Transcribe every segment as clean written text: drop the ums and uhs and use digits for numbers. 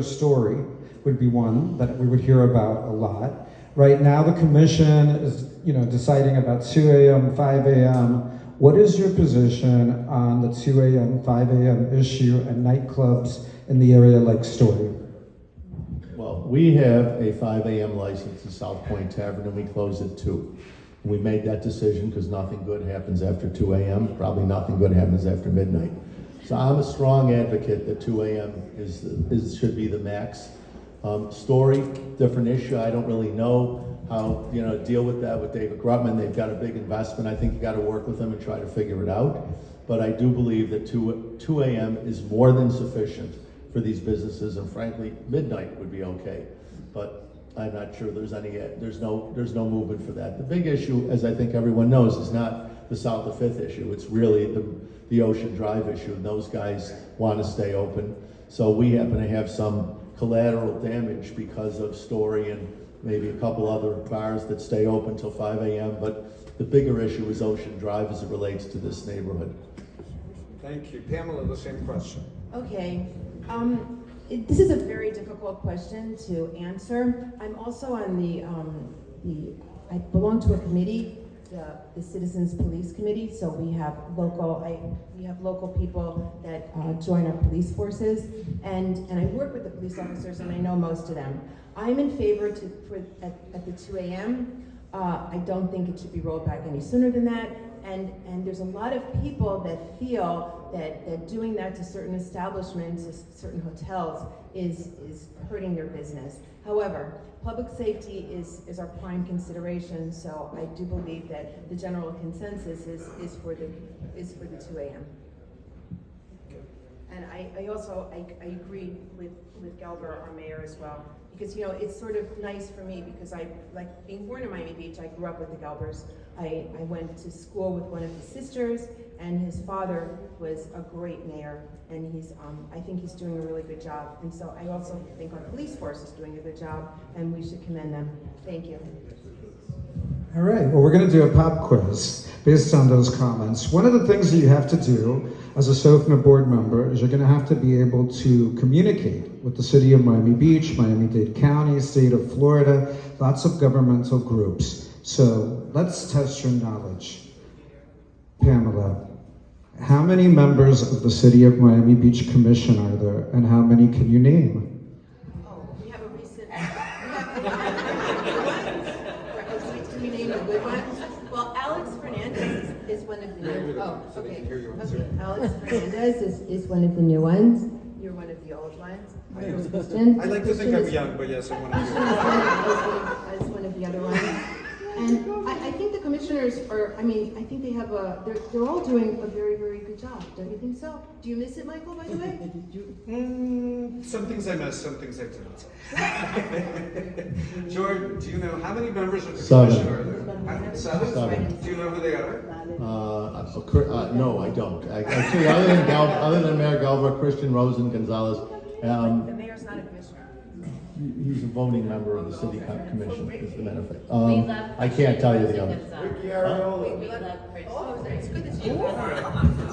Story would be one that we would hear about a lot. Right now, the commission is, deciding about 2 a.m., 5 a.m. What is your position on the 2 a.m., 5 a.m. issue and nightclubs in the area like Story? Well, we have a 5 a.m. license in South Point Tavern, and we close at 2. We made that decision because nothing good happens after 2 a.m. Probably nothing good happens after midnight. So I'm a strong advocate that 2 a.m. should be the max. Story, different issue. I don't really know how deal with that with David Grutman. They've got a big investment. I think you got to work with them and try to figure it out. But I do believe that 2 a.m. is more than sufficient for these businesses, and frankly, midnight would be okay. But I'm not sure there's no movement for that. The big issue, as I think everyone knows, is not the South of Fifth issue. It's really the Ocean Drive issue, and those guys want to stay open. So we happen to have some collateral damage because of Story and maybe a couple other bars that stay open till 5 a.m. But the bigger issue is Ocean Drive as it relates to this neighborhood. Thank you. Pamela, the same question. Okay. This is a very difficult question to answer. I'm also on I belong to a committee, the Citizens Police Committee, so we have local people that join our police forces, and I work with the police officers, and I know most of them. I'm in favor at the 2 a.m. I don't think it should be rolled back any sooner than that, and there's a lot of people that feel that doing that to certain establishments, certain hotels, is hurting their business. However, public safety is our prime consideration, so I do believe that the general consensus is for the 2 a.m. And I also agree with Galver, our mayor, as well, because it's sort of nice for me because I like being born in Miami Beach. I grew up with the Galvers. I went to school with one of his sisters, and his father was a great mayor, and I think he's doing a really good job. And so I also think our police force is doing a good job, and we should commend them. Thank you. All right, well, we're going to do a pop quiz based on those comments. One of the things that you have to do as a SOFNA board member is you're going to have to be able to communicate with the city of Miami Beach, Miami-Dade County, state of Florida, lots of governmental groups. So let's test your knowledge. Pamela, how many members of the City of Miami Beach Commission are there, and how many can you name? Oh, we have a recent... Can we name the good ones? Well, Alex Fernandez is one of the new... Oh, okay. Okay. Alex Fernandez is one of the new ones. You're one of the old ones. I like to think I'm young, but yes, I'm one of you. As one of the other ones. And I think the commissioners I think they have they're all doing a very, very good job. Don't you think so? Do you miss it, Michael, by the way? Some things I miss, some things I don't. Jordan, do you know how many members of the commission are there? 7? Do you know who they are? No, I don't. Actually, other than Mayor Galver, Christian Rosen Gonzalez. The mayor's not a commissioner. He's a voting member of the city commission, as a matter of fact. I can't tell you the others. It's good that you.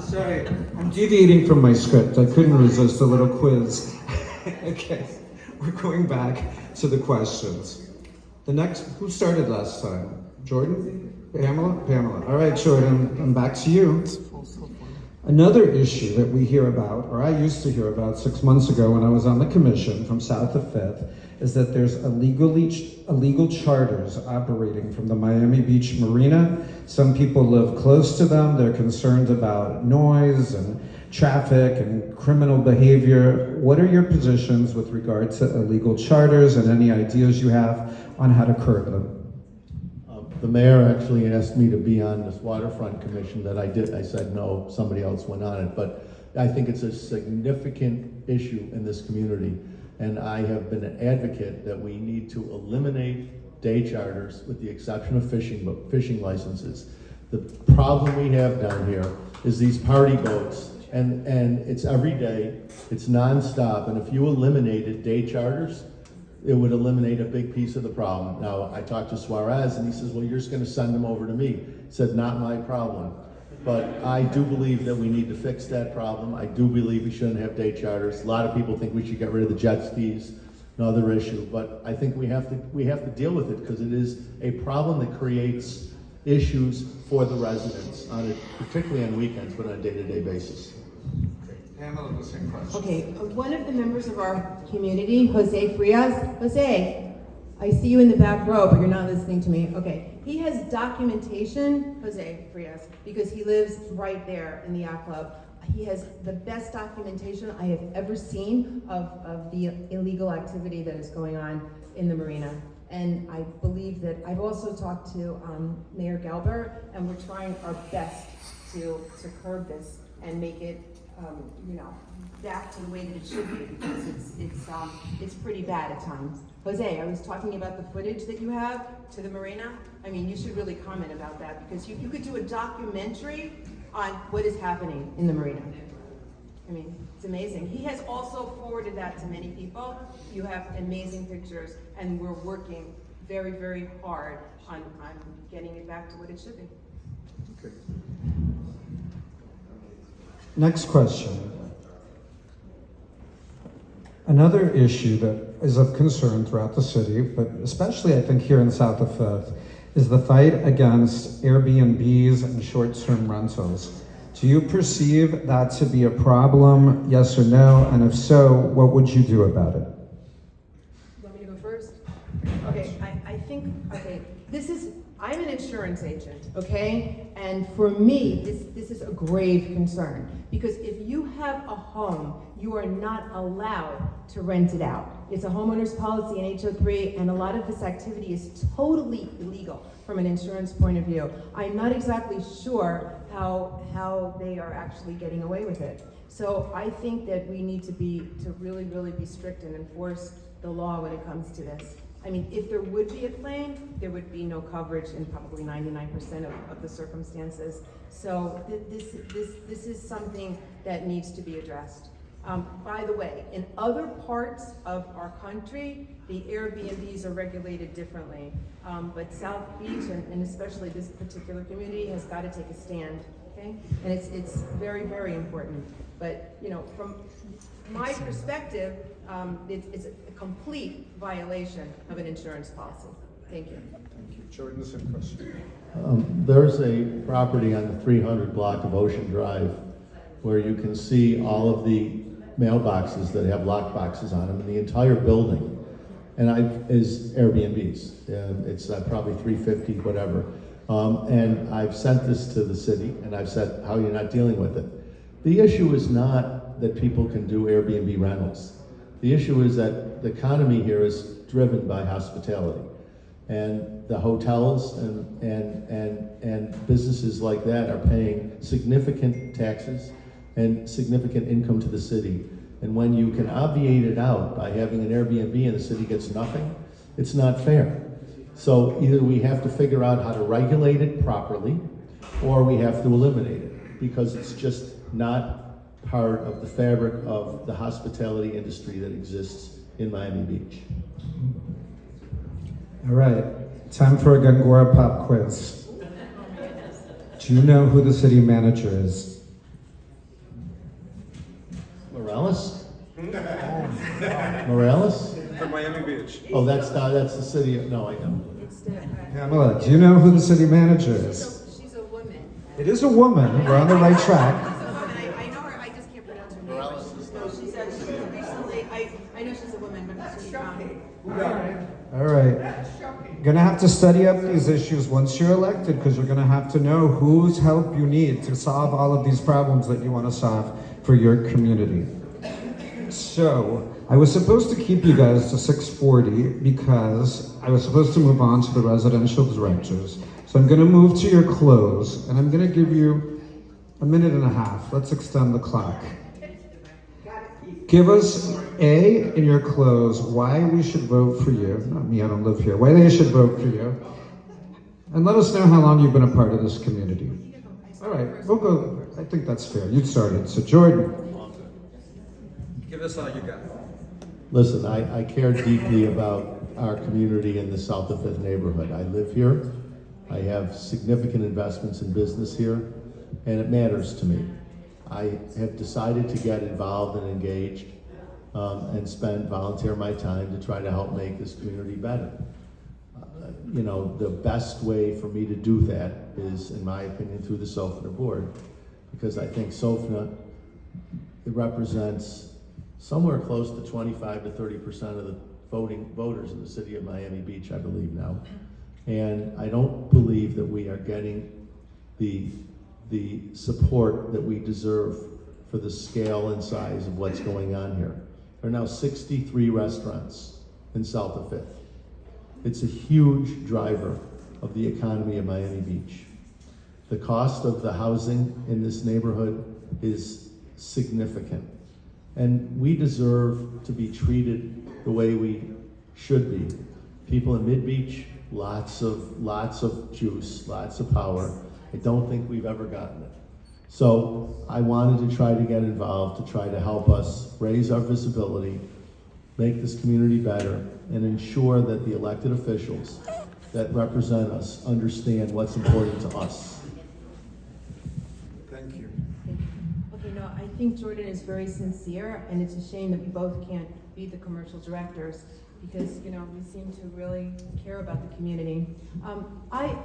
Sorry, I'm deviating from my script. I couldn't resist a little quiz. Okay, we're going back to the questions. Who started last time? Jordan? Pamela? Pamela. All right, Jordan, I'm back to you. Another issue that we hear about, or I used to hear about 6 months ago when I was on the commission from South of Fifth, is that there's illegal charters operating from the Miami Beach Marina. Some people live close to them. They're concerned about noise and traffic and criminal behavior. What are your positions with regard to illegal charters and any ideas you have on how to curb them? The mayor actually asked me to be on this waterfront commission that I did. I said no, somebody else went on it, but I think it's a significant issue in this community, and I have been an advocate that we need to eliminate day charters with the exception of fishing licenses. The problem we have down here is these party boats, and it's every day, it's nonstop, and if you eliminated day charters, it would eliminate a big piece of the problem. Now, I talked to Suarez, and he says, well, you're just going to send them over to me. He said, not my problem. But I do believe that we need to fix that problem. I do believe we shouldn't have day charters. A lot of people think we should get rid of the jet skis, another issue. But I think we have to deal with it because it is a problem that creates issues for the residents, particularly on weekends, but on a day-to-day basis. Pamela, the same question. Okay, one of the members of our community, Jose Frias. Jose, I see you in the back row, but you're not listening to me. Okay, he has documentation, Jose Frias, because he lives right there in the yacht club. He has the best documentation I have ever seen of the illegal activity that is going on in the marina. And I believe that I've also talked to Mayor Galber, and we're trying our best to curb this and make it, back to the way that it should be, because it's pretty bad at times. Jose, I was talking about the footage that you have to the marina. I mean, you should really comment about that, because you could do a documentary on what is happening in the marina. I mean, it's amazing. He has also forwarded that to many people. You have amazing pictures, and we're working very, very hard on getting it back to what it should be. Okay. Next question. Another issue that is of concern throughout the city, but especially I think here in South of Fifth, is the fight against Airbnbs and short-term rentals. Do you perceive that to be a problem, yes or no? And if so, what would you do about it? You want me to go first? Okay, I think, I'm an insurance agent, okay? And for me, this is a grave concern, because if you have a home, you are not allowed to rent it out. It's a homeowner's policy in HO3, and a lot of this activity is totally illegal from an insurance point of view. I'm not exactly sure how they are actually getting away with it. So I think that we need to really, really be strict and enforce the law when it comes to this. I mean, if there would be a claim, there would be no coverage in probably 99% of the circumstances. So this is something that needs to be addressed. By the way, in other parts of our country, the Airbnbs are regulated differently. But South Beach, and especially this particular community, has got to take a stand, okay? And it's very, very important. But, from my perspective, it's a complete violation of an insurance policy. Thank you. Thank you. Jordan, the same question. There's a property on the 300 block of Ocean Drive where you can see all of the mailboxes that have lock boxes on them, and the entire building is Airbnbs. It's probably 350, whatever. And I've sent this to the city, and I've said, how are you not dealing with it? The issue is not that people can do Airbnb rentals. The issue is that the economy here is driven by hospitality. And the hotels and businesses like that are paying significant taxes and significant income to the city. And when you can obviate it out by having an Airbnb and the city gets nothing, it's not fair. So either we have to figure out how to regulate it properly, or we have to eliminate it, because it's just not part of the fabric of the hospitality industry that exists in Miami Beach. All right, time for a Gangora pop quiz. Do you know who the city manager is? Morales? Morales? From Miami Beach. Oh, that's the city. No, I don't. Pamela, do you know who the city manager is? She's a woman. It is a woman. We're on the right track. She's a woman. I know her. I just can't pronounce her name. Morales is No, she's recently. I know she's a woman, but she's All right. Gonna have to study up these issues once you're elected, because you're gonna have to know whose help you need to solve all of these problems that you want to solve for your community. So, I was supposed to keep you guys to 6:40 because I was supposed to move on to the residential directors. So I'm gonna move to your close, and I'm gonna give you a minute and a half. Let's extend the clock. Give us, in your close, why we should vote for you. Not me, I don't live here. Why they should vote for you. And let us know how long you've been a part of this community. All right, we'll go. I think that's fair. You started. So Jordan. Give us all you got. Listen, I care deeply about our community in the South of Fifth neighborhood. I live here. I have significant investments in business here. and it matters to me. I have decided to get involved and engaged and volunteer my time to try to help make this community better. You know, the best way for me to do that is, in my opinion, through the SOFNA board, because I think SOFNA, it represents somewhere close to 25 to 30% of the voters in the city of Miami Beach, I believe now. And I don't believe that we are getting the support that we deserve for the scale and size of what's going on here. There are now 63 restaurants in South of Fifth. It's a huge driver of the economy of Miami Beach. The cost of the housing in this neighborhood is significant. And we deserve to be treated the way we should be. People in Mid-Beach, lots of juice, lots of power. I don't think we've ever gotten it. So I wanted to try to get involved to try to help us raise our visibility, make this community better, and ensure that the elected officials that represent us understand what's important to us. Thank you. Okay, no, I think Jordan is very sincere, and it's a shame that we both can't be the commercial directors, because, you know, we seem to really care about the community.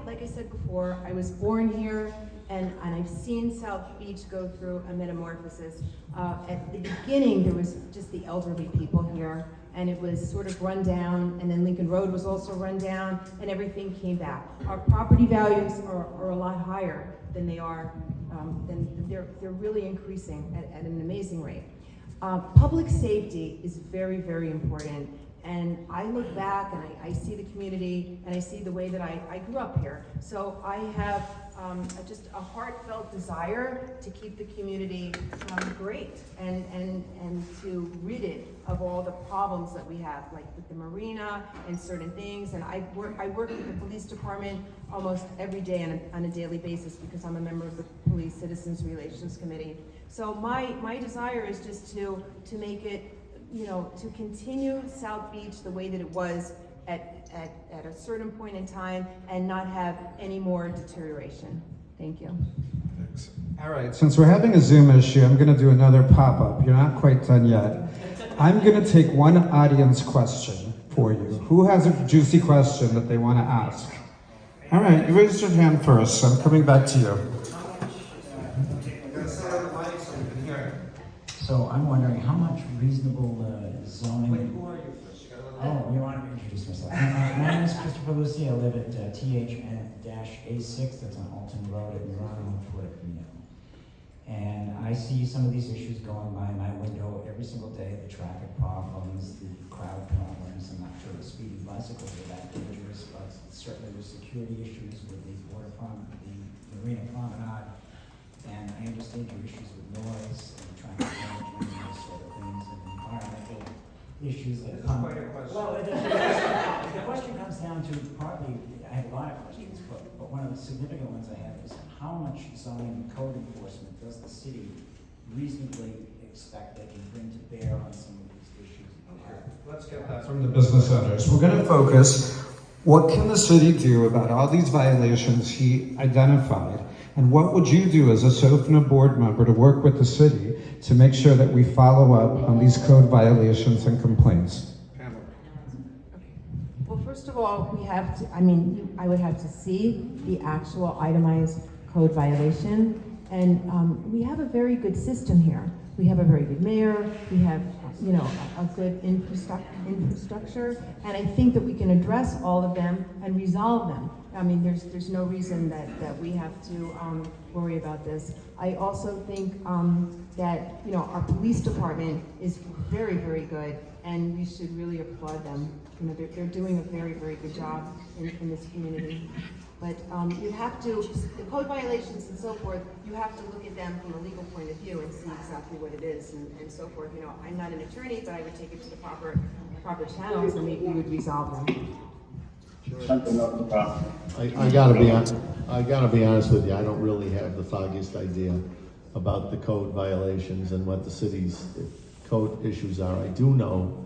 Like I said before, I was born here, and I've seen South Beach go through a metamorphosis. At the beginning, there was just the elderly people here, and it was sort of run down, and then Lincoln Road was also run down, and everything came back. Our property values are a lot higher than they are, they're really increasing at an amazing rate. Public safety is very, very important. And I look back and I see the community and I see the way that I grew up here. So I have just a heartfelt desire to keep the community great and to rid it of all the problems that we have, like with the marina and certain things. And I work with the police department almost every day on a daily basis, because I'm a member of the Police Citizens Relations Committee. So my desire is just to make it, you know, to continue South Beach the way that it was at a certain point in time and not have any more deterioration. Thank you. Thanks. All right, since we're having a Zoom issue, I'm going to do another pop-up. You're not quite done yet. I'm going to take one audience question for you. Who has a juicy question that they want to ask? All right, you raised your hand first, so I'm coming back to you. So I'm wondering how much reasonable zoning. Wait, who are you first? Oh, you want to introduce myself? My name is Christopher Lucy. I live at TH-A6. That's on Alton Road at Ronald. And I see some of these issues going by my window every single day. The traffic problems, the crowd problems. I'm not sure the speeding bicycles are that dangerous, but certainly there's security issues with the waterfront, the marina promenade. And I understand your issues with noise and traffic management and those sort of things, and environmental issues that come. Quite a question. Well, the question comes down to partly, I have a lot of questions, but one of the significant ones I have is how much zoning and code enforcement does the city reasonably expect they can bring to bear on some of these issues? Okay, let's get that From the business owners, we're going to focus, what can the city do about all these violations he identified? And what would you do as a SOFNA board member to work with the city to make sure that we follow up on these code violations and complaints? Pamela. Well, first of all, we have to, I would have to see the actual itemized code violation. And we have a very good system here. We have a very good mayor. We have, you know, a good infrastructure. And I think that we can address all of them and resolve them. I mean, there's no reason that we have to worry about this. I also think that, you know, our police department is very, very good, and we should really applaud them. You know, they're doing a very, very good job in this community. But you have to, the code violations and so forth, you have to look at them from a legal point of view and see exactly what it is and so forth. You know, I'm not an attorney, but I would take it to the proper channels and we would resolve them. I gotta be honest with you, I don't really have the foggiest idea about the code violations and what the city's code issues are. I do know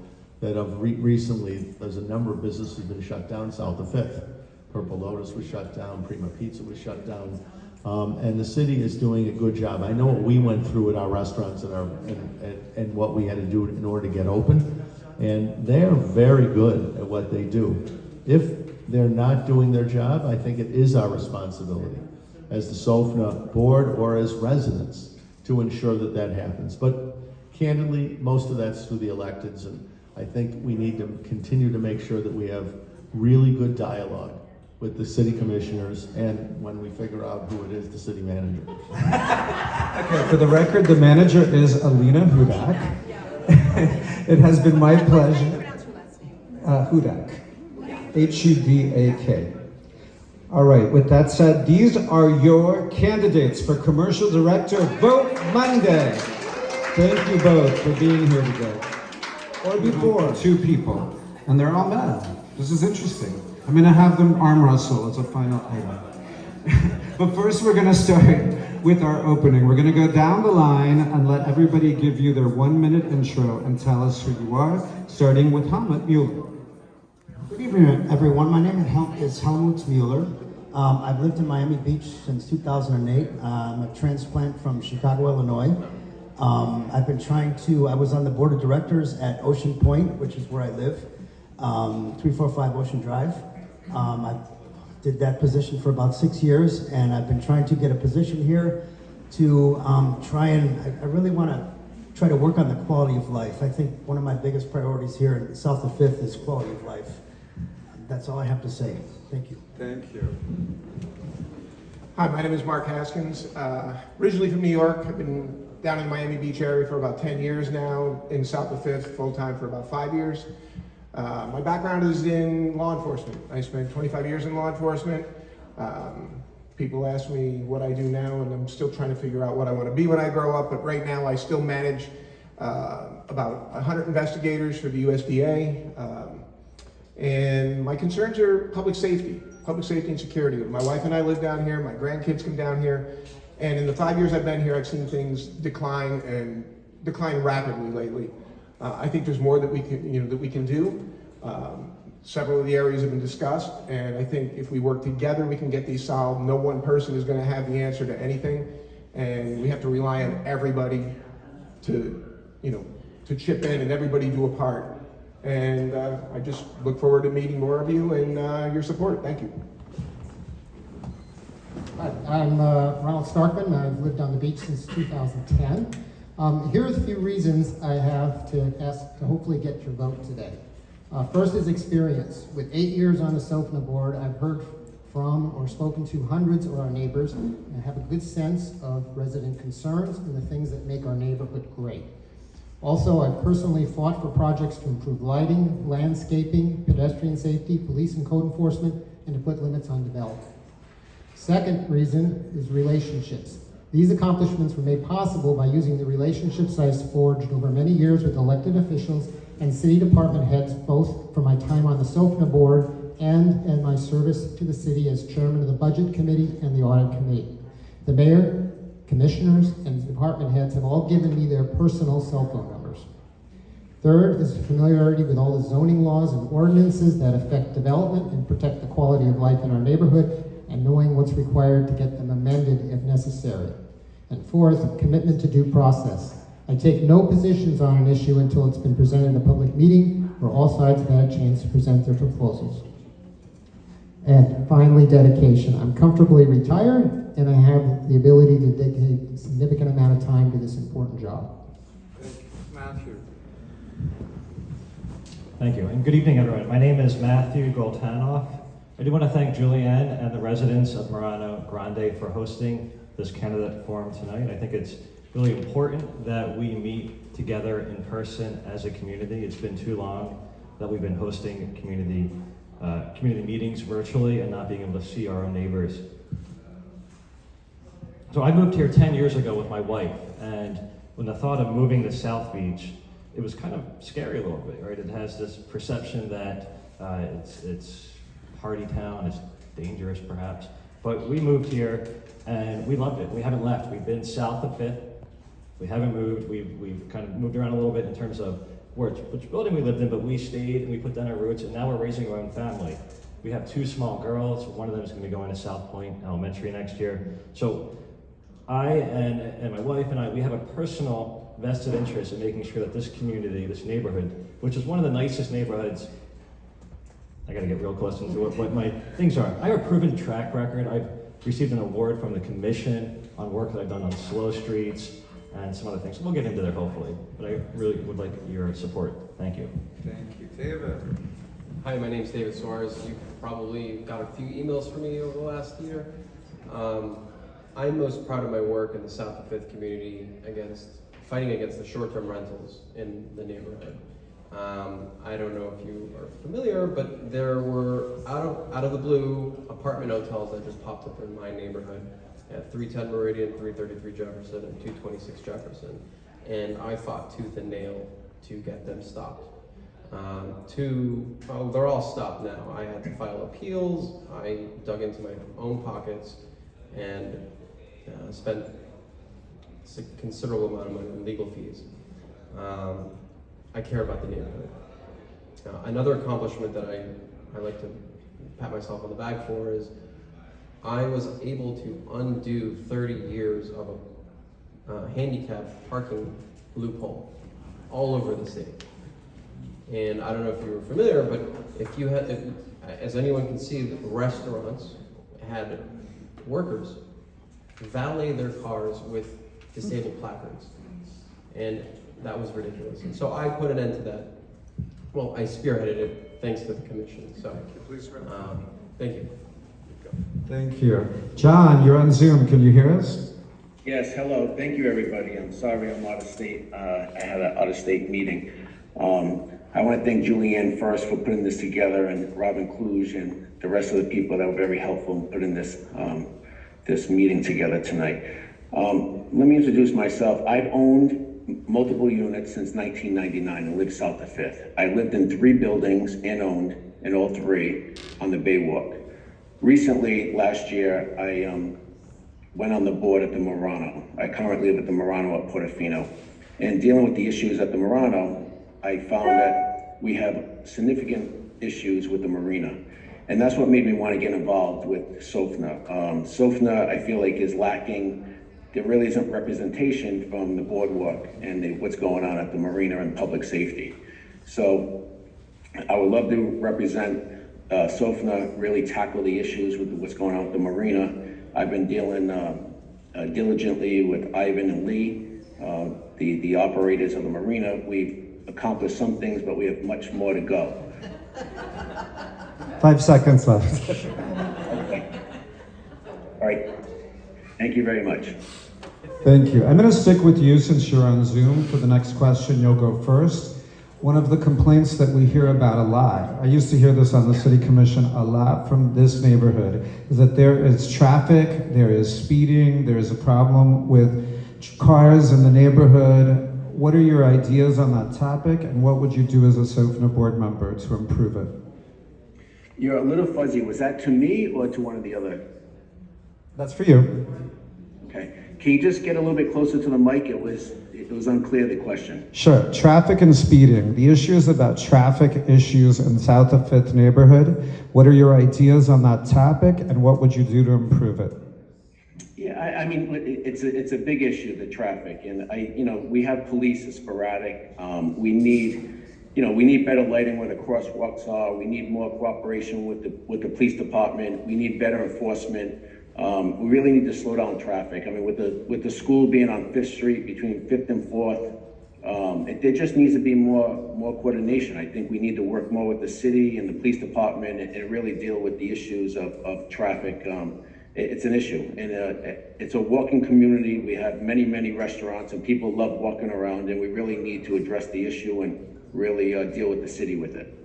that recently, there's a number of businesses been shut down south of 5th. Purple Lotus was shut down, Prima Pizza was shut down. And the city is doing a good job. I know what we went through at our restaurants and what we had to do in order to get open. And they're very good at what they do. If they're not doing their job, I think it is our responsibility as the SOFNA board or as residents to ensure that that happens. But candidly, most of that's through the electeds, and I think we need to continue to make sure that we have really good dialogue with the city commissioners, and when we figure out who it is, the city manager. Okay, for the record, the manager is Alina Hudak. It has been my pleasure. Hudak. Hudak. All right, with that said, these are your candidates for Commercial Director. Vote Monday. Thank you both for being here today. Or before. Two people, and they're all men. This is interesting. I'm gonna have them arm wrestle as a final item. But first we're gonna start with our opening. We're gonna go down the line and let everybody give you their 1-minute intro and tell us who you are, starting with Helmut Mueller. Good evening, everyone. My name is Helmut Mueller. I've lived in Miami Beach since 2008. I'm a transplant from Chicago, Illinois. I was on the board of directors at Ocean Point, which is where I live, 345 Ocean Drive. I did that position for about 6 years, and I've been trying to get a position here to I really want to try to work on the quality of life. I think one of my biggest priorities here in south of 5th is quality of life. That's all I have to say. Thank you. Thank you. Hi, my name is Mark Haskins. Originally from New York. I've been down in the Miami Beach area for about 10 years now, in South of 5th, full-time for about 5 years. My background is in law enforcement. I spent 25 years in law enforcement. People ask me what I do now, and I'm still trying to figure out what I want to be when I grow up, but right now I still manage about 100 investigators for the USDA. And my concerns are public safety and security. My wife and I live down here, my grandkids come down here, and in the 5 years I've been here, I've seen things decline rapidly lately. I think there's more that we can do. Several of the areas have been discussed, and I think if we work together, we can get these solved. No one person is going to have the answer to anything, and we have to rely on everybody to chip in and everybody do a part. And I just look forward to meeting more of you and your support. Thank you. Hi, I'm Ronald Starkman. I've lived on the beach since 2010. Here are the few reasons I have to ask to hopefully get your vote today. First is experience. With 8 years on the SOFNA board, I've heard from or spoken to hundreds of our neighbors and have a good sense of resident concerns and the things that make our neighborhood great. Also, I've personally fought for projects to improve lighting, landscaping, pedestrian safety, police and code enforcement, and to put limits on development. Second reason is relationships. These accomplishments were made possible by using the relationships I forged over many years with elected officials and city department heads, both from my time on the SOFNA board and in my service to the city as chairman of the budget committee and the audit committee. The mayor, commissioners, and department heads have all given me their personal cell phone numbers. Third is familiarity with all the zoning laws and ordinances that affect development and protect the quality of life in our neighborhood, and knowing what's required to get them amended if necessary. And fourth, commitment to due process. I take no positions on an issue until it's been presented in a public meeting where all sides have had a chance to present their proposals. And finally, dedication. I'm comfortably retired, and I have the ability to dedicate a significant amount of time to this important job. Matthew. Thank you, and good evening, everyone. My name is Matthew Goltanov. I do want to thank Julianne and the residents of Marano Grande for hosting this candidate forum tonight. I think it's really important that we meet together in person as a community. It's been too long that we've been hosting community meetings virtually and not being able to see our own neighbors. So I moved here 10 years ago with my wife, and when the thought of moving to South Beach, it was kind of scary a little bit, right? It has this perception that it's party town, it's dangerous perhaps, but we moved here and we loved it. We haven't left. We've been south of 5th. We haven't moved. We've kind of moved around a little bit in terms of which building we lived in, but we stayed and we put down our roots, and now we're raising our own family. We have 2 small girls. One of them is going to be going to South Point Elementary next year. So I and my wife and I, we have a personal vested interest in making sure that this community, this neighborhood, which is one of the nicest neighborhoods, I gotta get real close into what my things are. I have a proven track record. I've received an award from the commission on work that I've done on slow streets and some other things. We'll get into there hopefully, but I really would like your support. Thank you. Thank you, David. Hi, my name's David Suarez. You've probably got a few emails from me over the last year. I'm most proud of my work in the South of Fifth community fighting against the short-term rentals in the neighborhood. I don't know if you are familiar, but there were out of the blue apartment hotels that just popped up in my neighborhood at 310 Meridian, 333 Jefferson, and 226 Jefferson. And I fought tooth and nail to get them stopped. They're all stopped now. I had to file appeals. I dug into my own pockets and spent a considerable amount of money on legal fees. I care about the neighborhood. Another accomplishment that I like to pat myself on the back for is I was able to undo 30 years of a handicap parking loophole all over the city. And I don't know if you were familiar, but as anyone can see, the restaurants had workers valet their cars with disabled placards. And that was ridiculous. And so I put an end to that. Well, I spearheaded it thanks to the commission. So, thank you. Thank you. John, you're on Zoom. Can you hear us? Yes, hello. Thank you, everybody. I'm sorry I'm out of state. I had an out-of-state meeting. I want to thank Julianne first for putting this together, and Robin Kluge and the rest of the people that were very helpful in putting this meeting together tonight. Let me introduce myself. I've owned multiple units since 1999 and lived south of 5th. I lived in 3 buildings and owned in all 3 on the Baywalk. Recently, last year, I went on the board at the Murano. I currently live at the Murano at Portofino. And dealing with the issues at the Murano, I found that we have significant issues with the marina. And that's what made me want to get involved with SOFNA. SOFNA, I feel like, is lacking. There really isn't representation from the boardwalk and what's going on at the marina and public safety. So I would love to represent SOFNA, really tackle the issues with what's going on with the marina. I've been dealing diligently with Ivan and Lee, the operators of the marina. We've accomplished some things, but we have much more to go. 5 seconds left. Okay. All right. Thank you very much. Thank you. I'm going to stick with you since you're on Zoom. For the next question, you'll go first. One of the complaints that we hear about a lot, I used to hear this on the City Commission a lot from this neighborhood, is that there is traffic, there is speeding, there is a problem with cars in the neighborhood. What are your ideas on that topic, and what would you do as a SOFNA board member to improve it? You're a little fuzzy. Was that to me or to one of the other? That's for you. Okay. Can you just get a little bit closer to the mic? It was unclear, the question. Sure. Traffic and speeding. The issues about traffic issues in South of 5th neighborhood. What are your ideas on that topic, and what would you do to improve it? Yeah, I mean, it's a big issue, the traffic, and we have police is sporadic. We need better lighting where the crosswalks are. We need more cooperation with the police department. We need better enforcement. We really need to slow down traffic. I mean, with the school being on 5th Street between 5th and 4th, there just needs to be more coordination. I think we need to work more with the city and the police department and really deal with the issues of traffic. It's an issue, and it's a walking community. We have many, many restaurants, and people love walking around, and we really need to address the issue and really deal with the city with it.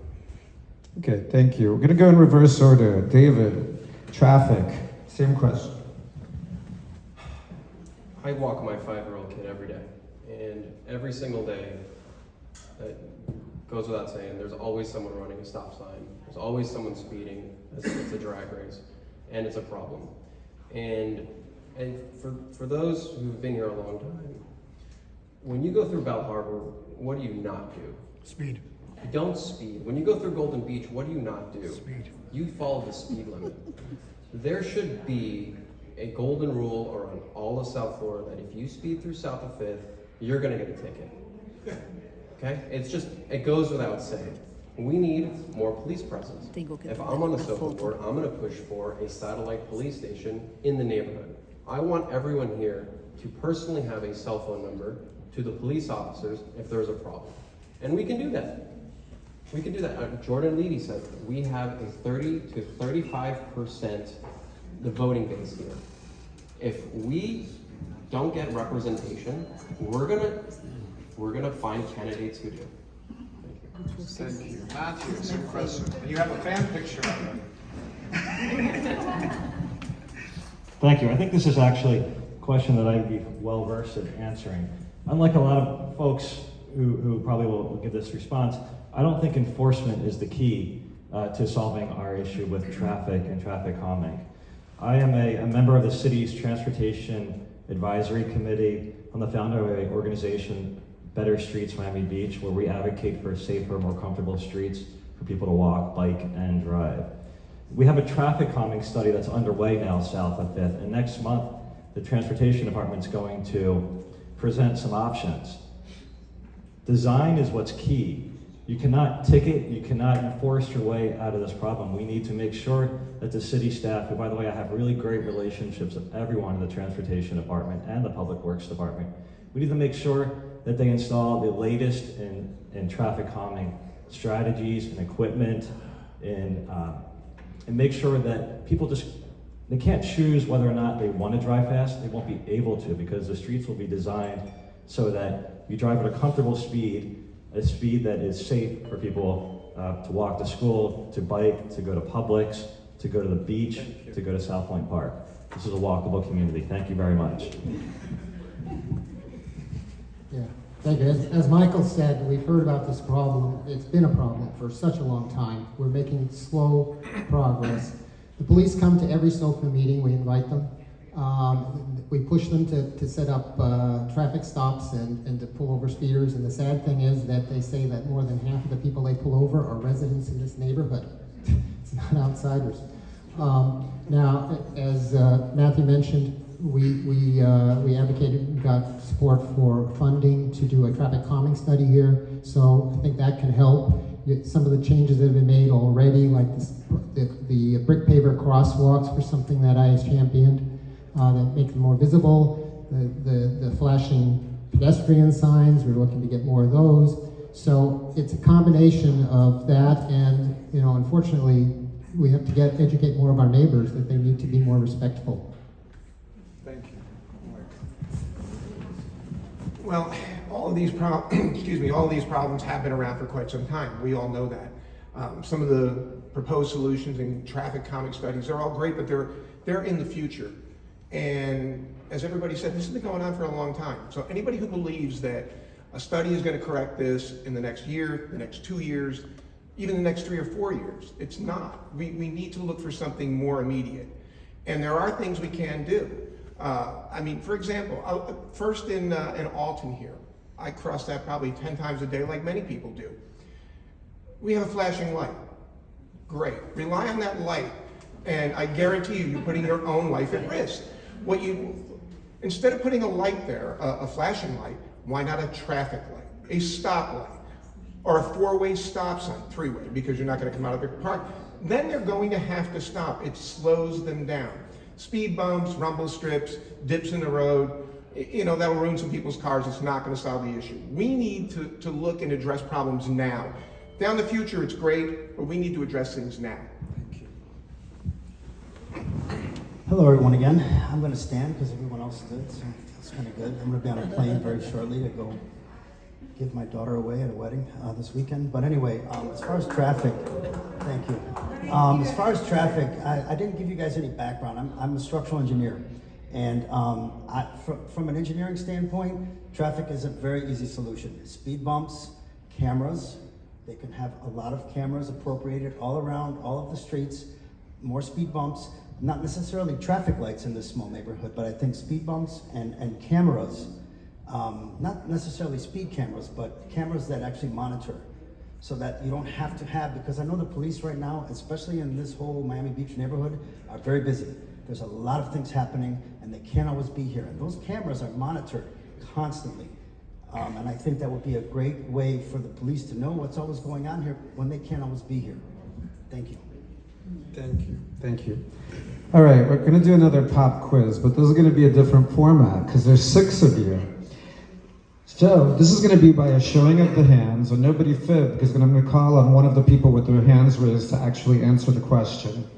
Okay, thank you. We're going to go in reverse order. David, traffic, same question. I walk my 5-year-old kid every day, and every single day, it goes without saying, there's always someone running a stop sign. There's always someone speeding. It's a drag race, and it's a problem. And for those who've been here a long time, when you go through Bell Harbor, what do you not do? Speed. Don't speed. When you go through Golden Beach, what do you not do? Speed. You follow the speed limit. There should be a golden rule around all of South Florida that if you speed through South of 5th, you're gonna get a ticket. Okay? It goes without saying. We need more police presence. If I'm on the SOFNA board, I'm gonna push for a satellite police station in the neighborhood. I want everyone here to personally have a cell phone number to the police officers if there's a problem. And we can do that. We can do that. Jordan Levy said we have a 30 to 35% the voting base here. If we don't get representation, we're gonna find candidates who do. Thank you. Matthew, it's impressive. And you have a fan picture of him. Thank you. I think this is actually a question that I'd be well versed in answering. Unlike a lot of folks who probably will give this response, I don't think enforcement is the key to solving our issue with traffic and traffic calming. I am a member of the city's Transportation Advisory Committee. I'm the founder of an organization, Better Streets Miami Beach, where we advocate for safer, more comfortable streets for people to walk, bike, and drive. We have a traffic calming study that's underway now south of 5th, and next month, the Transportation Department's going to present some options. Design is what's key. You cannot ticket, you cannot enforce your way out of this problem. We need to make sure that the city staff, who by the way, I have really great relationships with everyone in the Transportation Department and the Public Works Department. We need to make sure that they install the latest in traffic calming strategies and equipment and make sure that people they can't choose whether or not they want to drive fast. They won't be able to because the streets will be designed so that you drive at a comfortable speed, a speed that is safe for people to walk to school, to bike, to go to Publix, to go to the beach, to go to South Point Park. This is a walkable community. Thank you very much. Yeah, thank you. As Michael said, we've heard about this problem. It's been a problem for such a long time. We're making slow progress. The police come to every SOFNA meeting. We invite them. We push them to set up traffic stops and to pull over speeders. And the sad thing is that they say that more than half of the people they pull over are residents in this neighborhood. It's not outsiders. Now, as Matthew mentioned, we advocated, we got support for funding to do a traffic calming study here. So I think that can help. Some of the changes that have been made already, like the brick paver crosswalks, were something that I championed. That make them more visible. The flashing pedestrian signs, we're looking to get more of those. So it's a combination of that, and unfortunately, we have to educate more of our neighbors that they need to be more respectful. Thank you. Well, all of these problems have been around for quite some time. We all know that. Some of the proposed solutions in traffic calming studies are all great, but they're in the future. And as everybody said, this has been going on for a long time. So anybody who believes that a study is going to correct this in the next year, the next 2 years, even the next 3 or 4 years, it's not. We need to look for something more immediate. And there are things we can do. For example, first in Alton here, I cross that probably 10 times a day like many people do. We have a flashing light. Great. Rely on that light, and I guarantee you're putting your own life at risk. Instead of putting a light there, a flashing light, why not a traffic light, a stop light, or a 4-way stop sign, 3-way, because you're not going to come out of the park. Then they're going to have to stop. It slows them down. Speed bumps, rumble strips, dips in the road, that'll ruin some people's cars. It's not going to solve the issue. We need to look and address problems now. Down the future, it's great, but we need to address things now. Hello, everyone, again. I'm going to stand because everyone else did, so it's kind of good. I'm going to be on a plane very shortly to go give my daughter away at a wedding this weekend. But anyway, as far as traffic, thank you. As far as traffic, I didn't give you guys any background. I'm a structural engineer. And from an engineering standpoint, traffic is a very easy solution. Speed bumps, cameras. They can have a lot of cameras appropriated all around all of the streets, more speed bumps. Not necessarily traffic lights in this small neighborhood, but I think speed bumps and cameras, not necessarily speed cameras, but cameras that actually monitor so that you don't have to have, because I know the police right now, especially in this whole Miami Beach neighborhood, are very busy. There's a lot of things happening and they can't always be here. And those cameras are monitored constantly. And I think that would be a great way for the police to know what's always going on here when they can't always be here. Thank you. Thank you. Thank you. All right, we're going to do another pop quiz, but this is going to be a different format because there's 6 of you. So this is going to be by a showing of the hands, and nobody fib, because I'm going to call on one of the people with their hands raised to actually answer the question.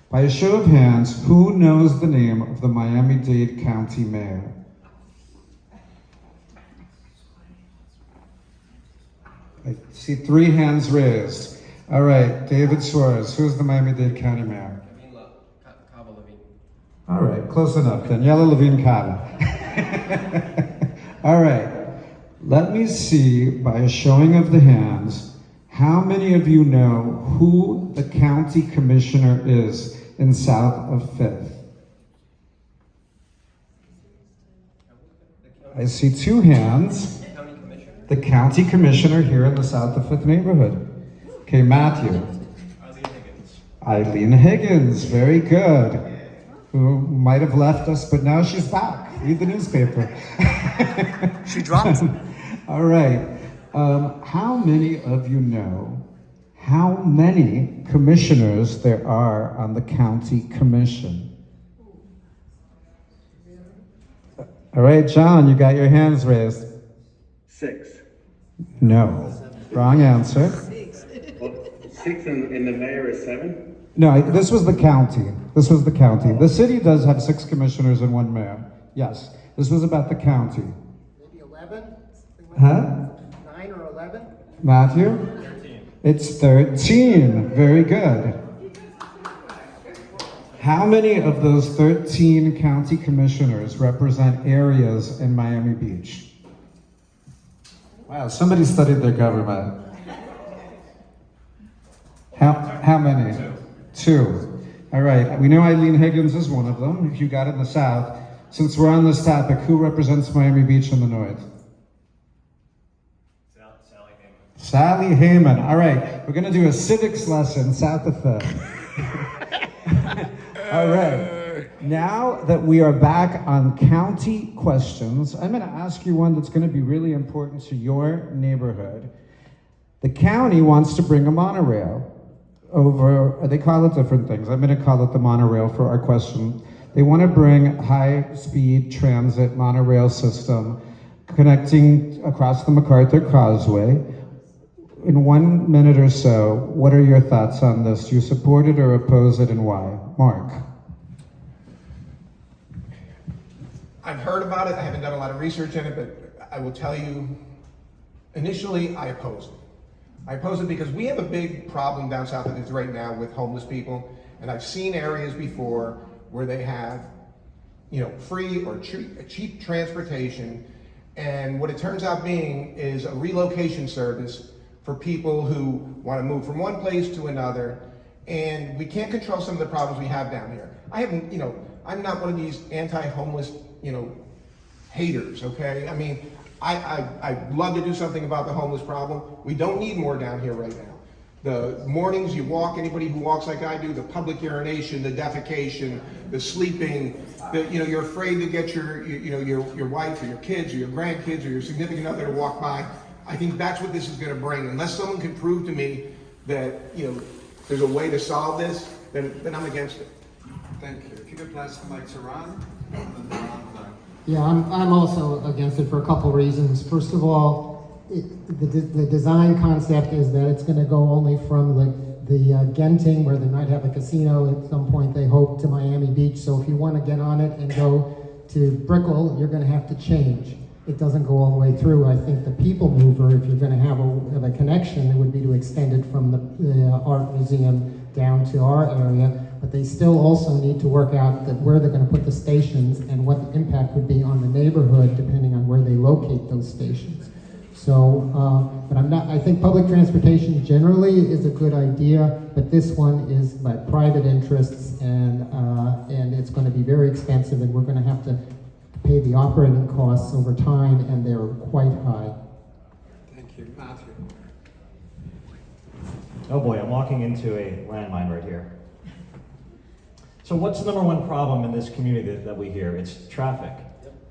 By a show of hands, who knows the name of the Miami-Dade County Mayor? I see 3 hands raised. All right, David Suarez, who's the Miami-Dade County Mayor? All right, close enough. Daniela Levine Cava. All right, let me see, by a showing of the hands, how many of you know who the county commissioner is in south of 5th? I see 2 hands. The county commissioner here in the south of 5th neighborhood. Okay, Matthew. Eileen Higgins, very good. Who might have left us, but now she's back. Read the newspaper. She dropped. All right. How many of you know how many commissioners there are on the county commission? All right, John, you got your hands raised. 6. No. Wrong answer. Well, 6 and the mayor is 7? No, this was the county. This was the county. The city does have 6 commissioners and 1 mayor. Yes. This was about the county. Maybe 11? Huh? 9 or 11? Matthew? 13. It's 13. Very good. How many of those 13 county commissioners represent areas in Miami Beach? Wow, somebody studied their government. How many? 2. All right, we know Eileen Higgins is one of them. If you got in the south. Since we're on this topic, who represents Miami Beach in the north? Sally Heyman. All right, we're going to do a civics lesson south of 5th. All right. Now that we are back on county questions, I'm going to ask you one that's going to be really important to your neighborhood. The county wants to bring a monorail over, they call it different things. I'm going to call it the monorail for our question. They want to bring high-speed transit monorail system connecting across the Macarthur Causeway. In 1 minute or so, what are your thoughts on this? Do you support it or oppose it, and why? Mark. I've heard about it. I haven't done a lot of research in it, but I will tell you, initially, I oppose it. I oppose it because we have a big problem down south of this right now with homeless people, and I've seen areas before where they have, free or cheap transportation, and what it turns out being is a relocation service for people who want to move from one place to another, and we can't control some of the problems we have down here. I'm not one of these anti-homeless, haters, okay? I mean, I'd love to do something about the homeless problem. We don't need more down here right now. The mornings you walk, anybody who walks like I do, the public urination, the defecation, the sleeping, you're afraid to get your wife or your kids or your grandkids or your significant other to walk by. I think that's what this is going to bring. Unless someone can prove to me that there's a way to solve this, then I'm against it. Thank you. If you could pass the mic to Ron. Yeah, I'm also against it for a couple reasons. First of all, the design concept is that it's going to go only from the Genting, where they might have a casino at some point, they hope, to Miami Beach. So if you want to get on it and go to Brickell, you're going to have to change. It doesn't go all the way through. I think the people mover, if you're going to have a connection, it would be to extend it from the art museum down to our area. But they still also need to work out where they're going to put the stations and what the impact would be on the neighborhood depending on where they locate those stations. So, but I think public transportation generally is a good idea, but this one is by private interests, and it's going to be very expensive, and we're going to have to pay the operating costs over time, and they're quite high. Thank you. Matthew. Oh boy, I'm walking into a landmine right here. So what's the number one problem in this community that we hear? It's traffic.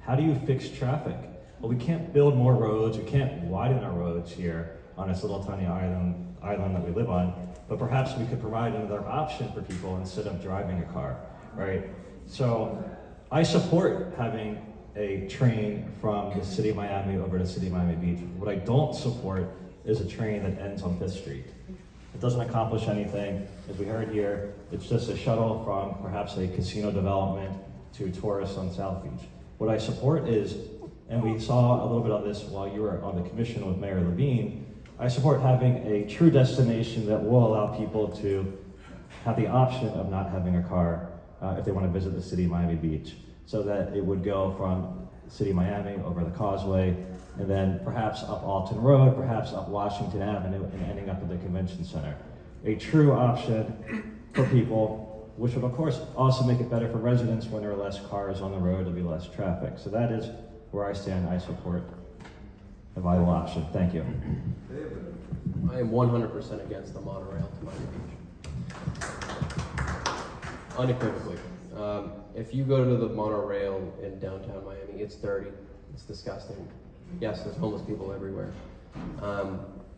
How do you fix traffic? Well, we can't build more roads, we can't widen our roads here on this little tiny island that we live on, but perhaps we could provide another option for people instead of driving a car, right? So I support having a train from the city of Miami over to the city of Miami Beach. What I don't support is a train that ends on 5th Street. It doesn't accomplish anything. As we heard here, it's just a shuttle from perhaps a casino development to tourists on South Beach. What I support is, and we saw a little bit of this while you were on the commission with Mayor Levine, I support having a true destination that will allow people to have the option of not having a car if they want to visit the city of Miami Beach. So that it would go from the city of Miami over the Causeway, and then perhaps up Alton Road, perhaps up Washington Avenue, and ending up at the convention center. A true option for people, which would of course also make it better for residents when there are less cars on the road, there'll be less traffic. So that is where I stand. I support a viable option. Thank you. I am 100% against the monorail to Miami Beach. Unequivocally. If you go to the monorail in downtown Miami, it's dirty, it's disgusting. Yes, there's homeless people everywhere.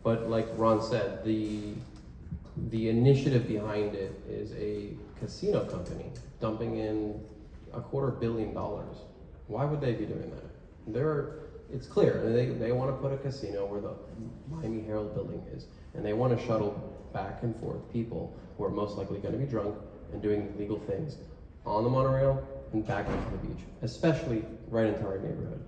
But like Ron said, the initiative behind it is a casino company dumping in $250 million. Why would they be doing that? It's clear, they want to put a casino where the Miami Herald building is, and they want to shuttle back and forth people who are most likely going to be drunk and doing illegal things on the monorail and back onto the beach, especially right into our neighborhood.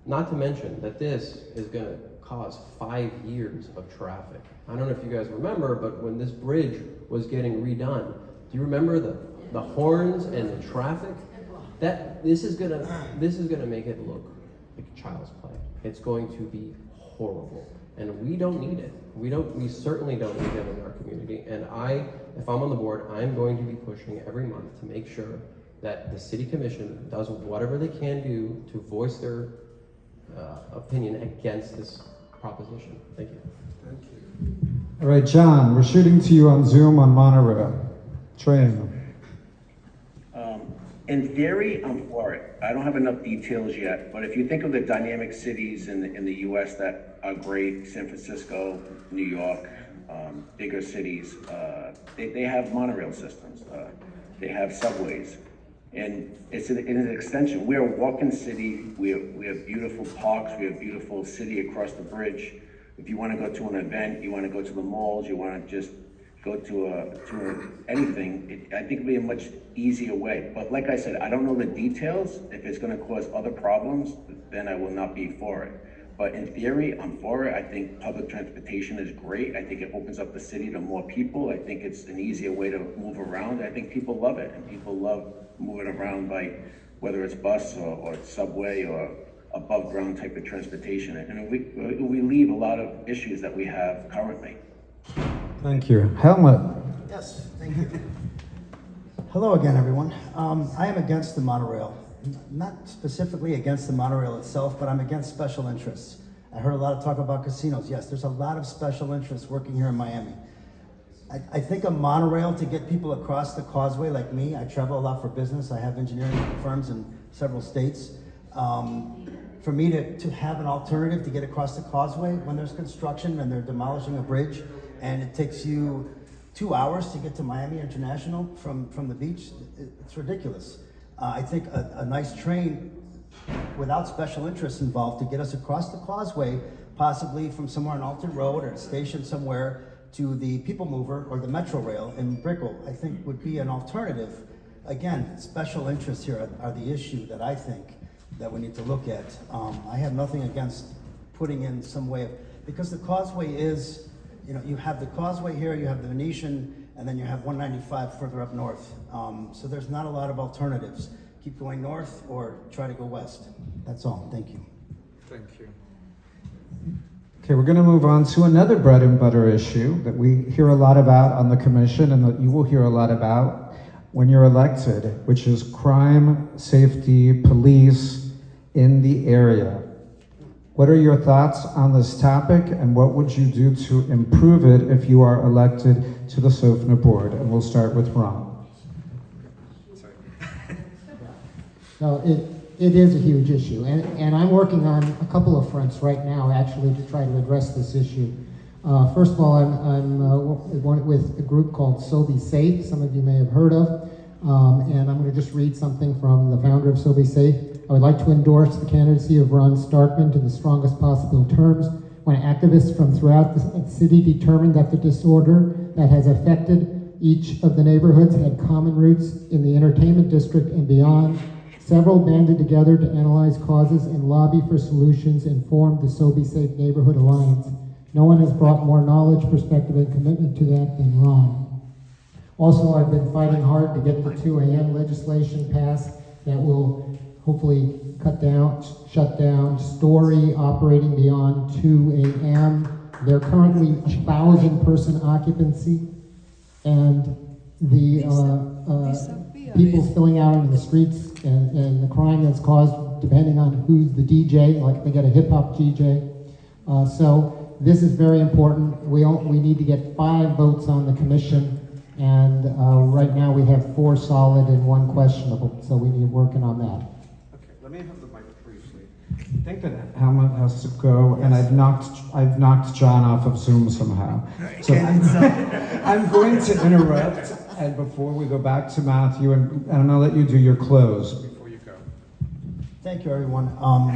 Not to mention that this is going to cause 5 years of traffic. I don't know if you guys remember, but when this bridge was getting redone, do you remember the horns and the traffic? This is gonna make it look like child's play. It's going to be horrible, and we don't need it. We certainly don't need it in our community. And if I'm on the board, I'm going to be pushing every month to make sure that the city commission does whatever they can do to voice their opinion against this proposition. Thank you. Thank you. All right, John, we're shooting to you on Zoom on Monorail. Train. In theory, I'm for it. I don't have enough details yet, but if you think of the dynamic cities in the U.S. that are great, San Francisco, New York, bigger cities, they have monorail systems. They have subways, and it's an extension. We're a walking city. We have beautiful parks. We have beautiful city across the bridge. If you want to go to an event, you want to go to the malls, you want to just go to anything, I think it'd be a much easier way. But like I said, I don't know the details. If it's going to cause other problems, then I will not be for it. But in theory, I'm for it. I think public transportation is great. I think it opens up the city to more people. I think it's an easier way to move around. I think people love it, and people love moving around by whether it's bus or subway or above ground type of transportation. And we leave a lot of issues that we have currently. Thank you. Helmut. Yes, thank you. Hello again, everyone. I am against the monorail. Not specifically against the monorail itself, but I'm against special interests. I heard a lot of talk about casinos. Yes, there's a lot of special interests working here in Miami. I think a monorail to get people across the Causeway like me, I travel a lot for business. I have engineering firms in several states. For me to have an alternative to get across the Causeway when there's construction and they're demolishing a bridge, and it takes you 2 hours to get to Miami International from the beach, it's ridiculous. I think a nice train without special interests involved to get us across the Causeway, possibly from somewhere on Alton Road or a station somewhere to the People Mover or the Metro Rail in Brickell, I think would be an alternative. Again, special interests here are the issue that I think that we need to look at. I have nothing against putting in some way of, because the Causeway is, you have the Causeway here, you have the Venetian, and then you have 195 further up north. So there's not a lot of alternatives. Keep going north or try to go west. That's all. Thank you. Thank you. Okay, we're going to move on to another bread and butter issue that we hear a lot about on the commission and that you will hear a lot about when you're elected, which is crime, safety, police in the area. What are your thoughts on this topic, and what would you do to improve it if you are elected to the SOFNA board? And we'll start with Ron. No, it is a huge issue, and I'm working on a couple of fronts right now, actually, to try to address this issue. First of all, I'm with a group called So Be Safe, some of you may have heard of, and I'm going to just read something from the founder of So Be Safe. I would like to endorse the candidacy of Ron Starkman to the strongest possible terms. When activists from throughout the city determined that the disorder that has affected each of the neighborhoods had common roots in the entertainment district and beyond, several banded together to analyze causes and lobby for solutions and formed the So Be Safe Neighborhood Alliance. No one has brought more knowledge, perspective, and commitment to that than Ron. Also, I've been fighting hard to get the 2 a.m. legislation passed that will hopefully shut down Story operating beyond 2 a.m. They're currently 1,000-person occupancy, and the people spilling out into the streets and the crime that's caused depending on who's the DJ, like they get a hip-hop DJ. So this is very important. We need to get 5 votes on the commission, and right now we have 4 solid and 1 questionable, so we need working on that. Let me have the mic briefly. I think that Helmut has to go, and I've knocked John off of Zoom somehow. So I'm going to interrupt, and before we go back to Matthew, and I'm going to let you do your close. Before you go. Thank you, everyone.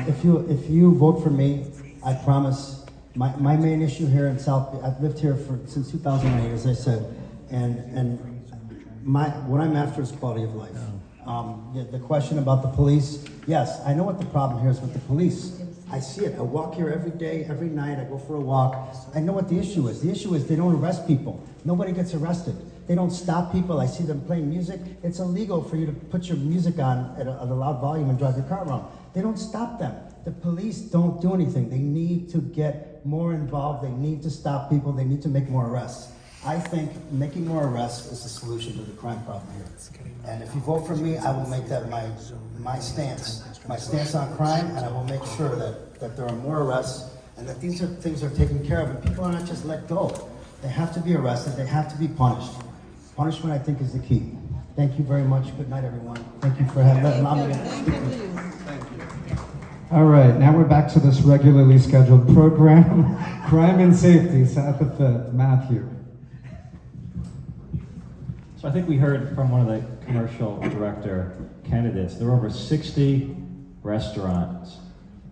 If you vote for me, I promise. My main issue here in South, I've lived here since 2008, as I said, and what I'm after is quality of life. The question about the police, yes, I know what the problem here is with the police. I see it. I walk here every day, every night. I go for a walk. I know what the issue is. The issue is they don't arrest people. Nobody gets arrested. They don't stop people. I see them playing music. It's illegal for you to put your music on at a loud volume and drive your car around. They don't stop them. The police don't do anything. They need to get more involved. They need to stop people. They need to make more arrests. I think making more arrests is the solution to the crime problem here. And if you vote for me, I will make that my stance on crime, and I will make sure that there are more arrests and that these things are taken care of, and people are not just let go. They have to be arrested. They have to be punished. Punishment, I think, is the key. Thank you very much. Good night, everyone. Thank you for allowing me to speak with you. Thank you. All right, now we're back to this regularly scheduled program, Crime and Safety, South of 5th. Matthew. So I think we heard from one of the commercial director candidates, there are over 60 restaurants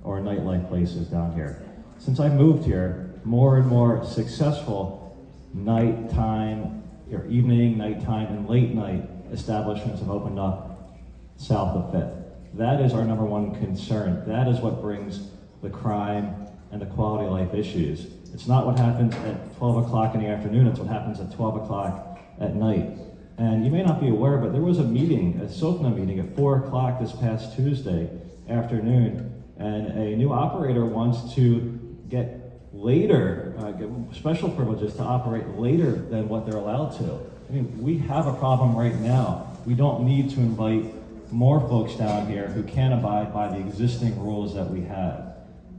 or nightlife places down here. Since I moved here, more and more successful nighttime, or evening, nighttime, and late night establishments have opened up south of 5th. That is our number 1 concern. That is what brings the crime and the quality of life issues. It's not what happens at 12 o'clock in the afternoon, it's what happens at 12 o'clock at night. And you may not be aware, but there was a meeting, a SOFNA meeting at 4 o'clock this past Tuesday afternoon, and a new operator wants to get later, get special privileges to operate later than what they're allowed to. I mean, we have a problem right now. We don't need to invite more folks down here who can't abide by the existing rules that we have.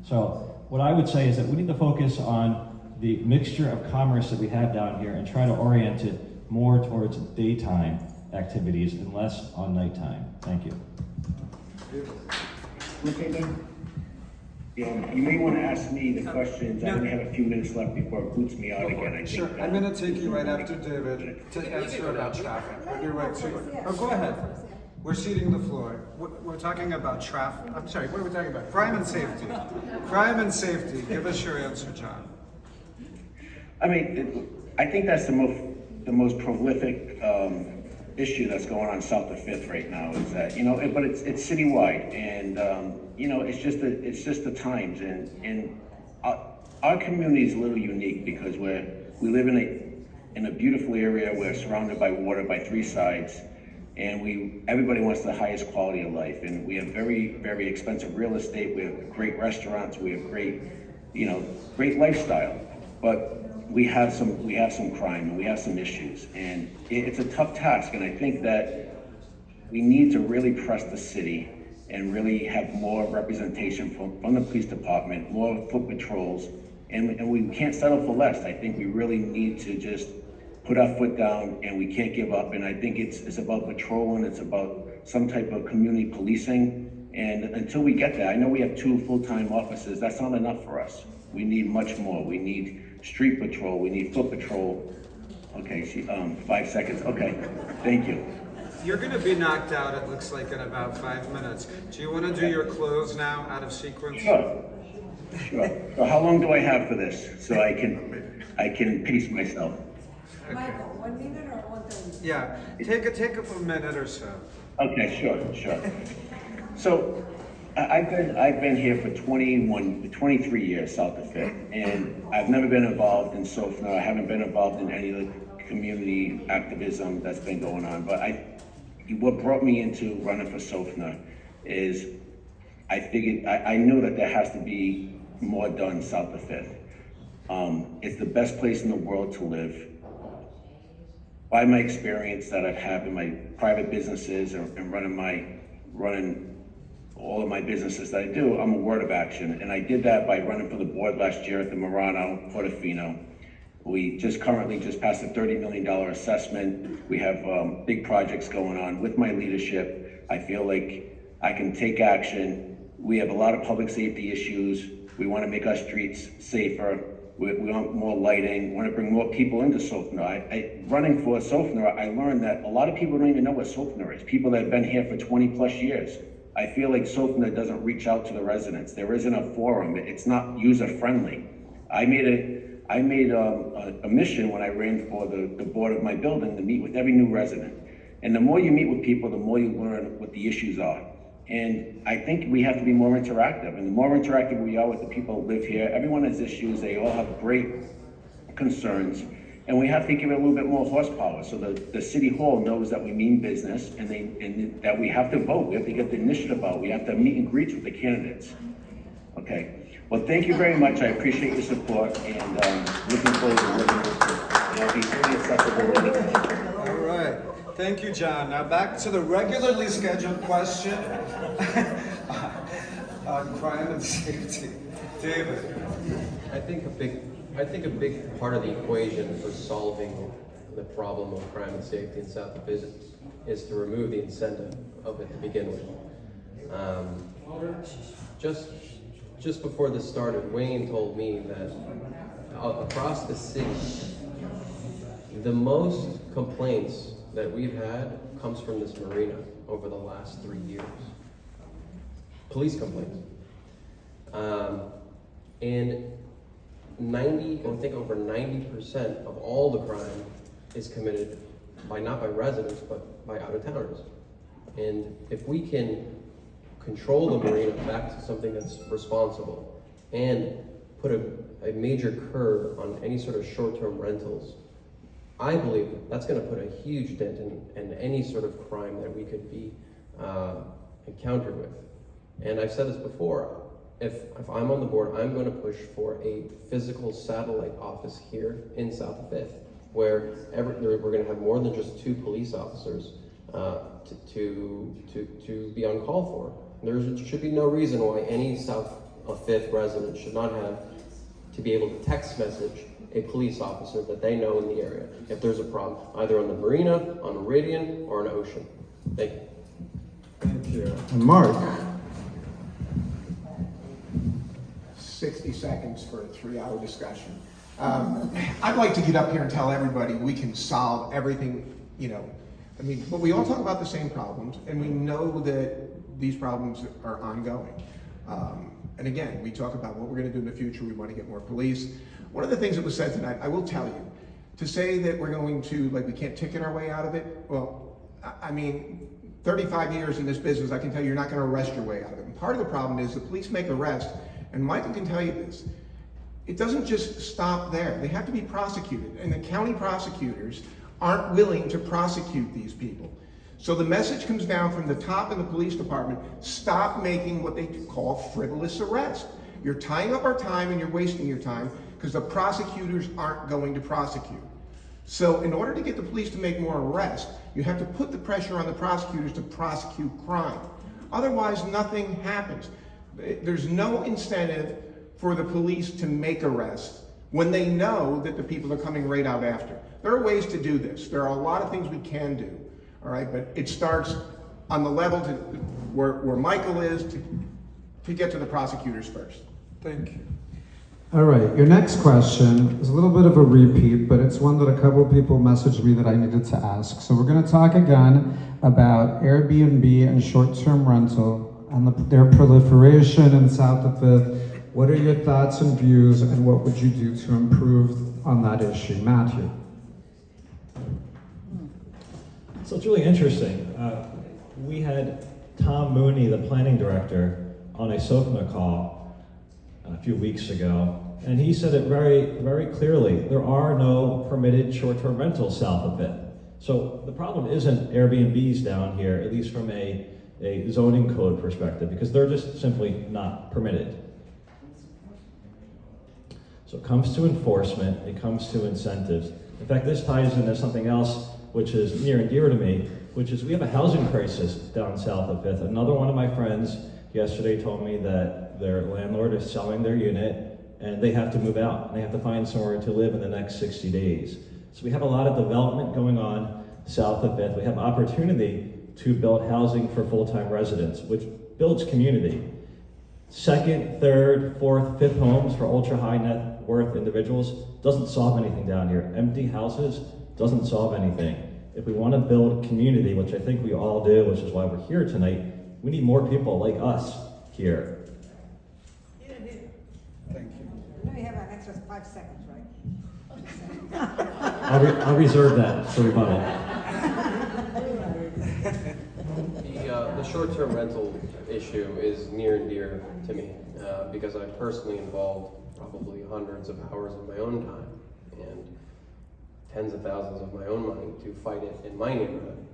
So what I would say is that we need to focus on the mixture of commerce that we have down here and try to orient it more towards daytime activities and less on nighttime. Thank you. Okay, then. Yeah, you may want to ask me the questions. I only have a few minutes left before it boots me out again. I think. Sure, I'm going to take you right after David to answer about traffic. We'll get right to it. Oh, go ahead. We're ceding the floor. We're talking about traffic. I'm sorry, what are we talking about? Crime and safety. Crime and safety. Give us your answer, John. I mean, I think that's the most prolific issue that's going on south of 5th right now is that, but it's citywide, and it's just the times, and our community is a little unique because we live in a beautiful area. We're surrounded by water by 3 sides, and everybody wants the highest quality of life, and we have very, very expensive real estate. We have great restaurants. We have great lifestyle, but we have some crime and we have some issues, and it's a tough task. And I think that we need to really press the city and really have more representation from the police department, more foot patrols, and we can't settle for less. I think we really need to just put our foot down, and we can't give up. And I think it's about patrolling, it's about some type of community policing. And until we get that, I know we have 2 full-time officers, that's not enough for us. We need much more. We need street patrol, we need foot patrol. Okay, 5 seconds, okay, thank you. You're gonna be knocked out, it looks like, in about 5 minutes. Do you wanna do your close now, out of sequence? Sure. So how long do I have for this, so I can pace myself? Okay. 1 minute or 1:30? Yeah, take a minute or so. Okay, sure. So I've been here for 23 years, south of Fifth, and I've never been involved in SOFNA. I haven't been involved in any of the community activism that's been going on. But what brought me into running for SOFNA is I knew that there has to be more done south of Fifth. It's the best place in the world to live. By my experience that I've had in my private businesses and running all of my businesses that I do, I'm a word of action. And I did that by running for the board last year at the Murano, Portofino. We currently just passed a $30 million assessment. We have big projects going on. With my leadership, I feel like I can take action. We have a lot of public safety issues. We want to make our streets safer. We want more lighting. We want to bring more people into SOFNA. Running for SOFNA, I learned that a lot of people don't even know what SOFNA is. People that have been here for 20 plus years. I feel like SOFNA doesn't reach out to the residents. There isn't a forum. It's not user friendly. I made a mission when I ran for the board of my building to meet with every new resident. And the more you meet with people, the more you learn what the issues are. And I think we have to be more interactive. And the more interactive we are with the people who live here, everyone has issues, they all have great concerns. And we have to give it a little bit more horsepower so the city hall knows that we mean business and that we have to vote. We have to get the initiative out. We have to meet and greet with the candidates. Okay. Well, thank you very much. I appreciate your support and looking forward to working with you. And I'll be fully accessible anytime. All right. Thank you, John. Now back to the regularly scheduled question on crime and safety. David. I think a big part of the equation for solving the problem of crime and safety in South of is to remove the incentive of it to begin with. Just before this started, Wayne told me that across the city, the most complaints that we've had comes from this marina over the last 3 years. Police complaints. And I think over 90% of all the crime is committed not by residents, but by out-of-towners. And if we can control the marina back to something that's responsible and put a major curb on any sort of short-term rentals, I believe that's going to put a huge dent in any sort of crime that we could be encountered with. And I've said this before, if I'm on the board, I'm going to push for a physical satellite office here in South of Fifth, where we're going to have more than just 2 police officers to be on call for. There should be no reason why any South of Fifth resident should not have to be able to text message a police officer that they know in the area if there's a problem, either on the marina, on a Meridian, or an ocean. Thank you. Thank you. And Mark. 60 seconds for a 3-hour discussion. I'd like to get up here and tell everybody we can solve everything, but we all talk about the same problems, and we know that these problems are ongoing. And again, we talk about what we're going to do in the future. We want to get more police. One of the things that was said tonight, I will tell you, to say that we're going to, we can't ticket our way out of it, well, 35 years in this business, I can tell you, you're not going to arrest your way out of it. And part of the problem is the police make arrests, and Michael can tell you this, it doesn't just stop there. They have to be prosecuted, and the county prosecutors aren't willing to prosecute these people. So the message comes down from the top in the police department, stop making what they call frivolous arrests. You're tying up our time and you're wasting your time because the prosecutors aren't going to prosecute. So in order to get the police to make more arrests, you have to put the pressure on the prosecutors to prosecute crime. Otherwise, nothing happens. There's no incentive for the police to make arrests when they know that the people are coming right out after. There are ways to do this. There are a lot of things we can do, all right? But it starts on the level to where Michael is to get to the prosecutors first. Thank you. All right, your next question is a little bit of a repeat, but it's one that a couple of people messaged me that I needed to ask. So we're going to talk again about Airbnb and short-term rental and their proliferation in South of Fifth. What are your thoughts and views, and what would you do to improve on that issue? Matthew. So it's really interesting. We had Tom Mooney, the planning director, on a SOFNA call a few weeks ago, and he said it very, very clearly. There are no permitted short-term rentals south of it. So the problem isn't Airbnbs down here, at least from a zoning code perspective, because they're just simply not permitted. So it comes to enforcement, it comes to incentives. In fact, this ties into something else which is near and dear to me, which is we have a housing crisis down south of Fifth. Another one of my friends yesterday told me that their landlord is selling their unit and they have to move out and they have to find somewhere to live in the next 60 days. So we have a lot of development going on south of Fifth. We have opportunity to build housing for full-time residents, which builds community. Second, third, fourth, fifth homes for ultra-high net worth individuals doesn't solve anything down here. Empty houses doesn't solve anything. If we want to build community, which I think we all do, which is why we're here tonight, we need more people like us here. Thank you. You know you have an extra 5 seconds, right? I'll reserve that for rebuttal. The short-term rental issue is near and dear to me because I personally involved probably hundreds of hours of my own time and tens of thousands of my own money to fight it in my neighborhood.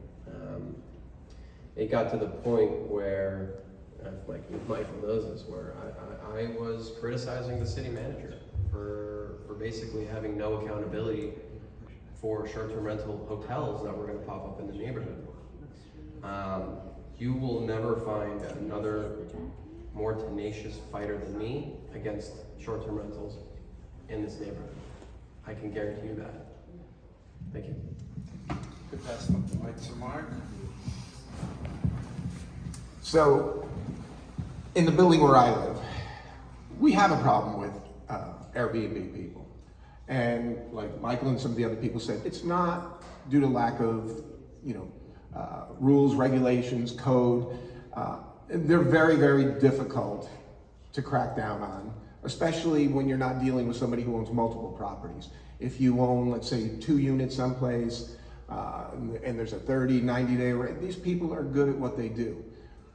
It got to the point where, like Michael knows this, where I was criticizing the city manager for basically having no accountability for short-term rental hotels that were going to pop up in the neighborhood. You will never find another more tenacious fighter than me against short-term rentals in this neighborhood. I can guarantee you that. Thank you. Could pass the mic to Mark. So, in the building where I live, we have a problem with Airbnb people. And like Michael and some of the other people said, it's not due to lack of, rules, regulations, code. They're very, very difficult to crack down on, especially when you're not dealing with somebody who owns multiple properties. If you own, let's say, 2 units someplace, and there's a 30, 90-day rent, these people are good at what they do.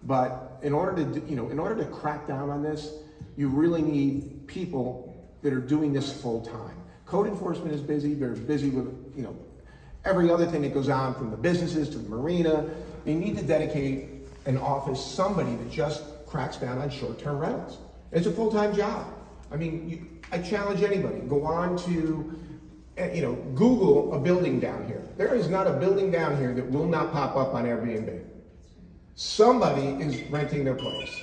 But in order to crack down on this, you really need people that are doing this full time. Code enforcement is busy. They're busy with, every other thing that goes on, from the businesses to the marina. They need to dedicate an office, somebody that just cracks down on short-term rentals. It's a full-time job. I mean, I challenge anybody, go on to, Google a building down here. There is not a building down here that will not pop up on Airbnb. Somebody is renting their place.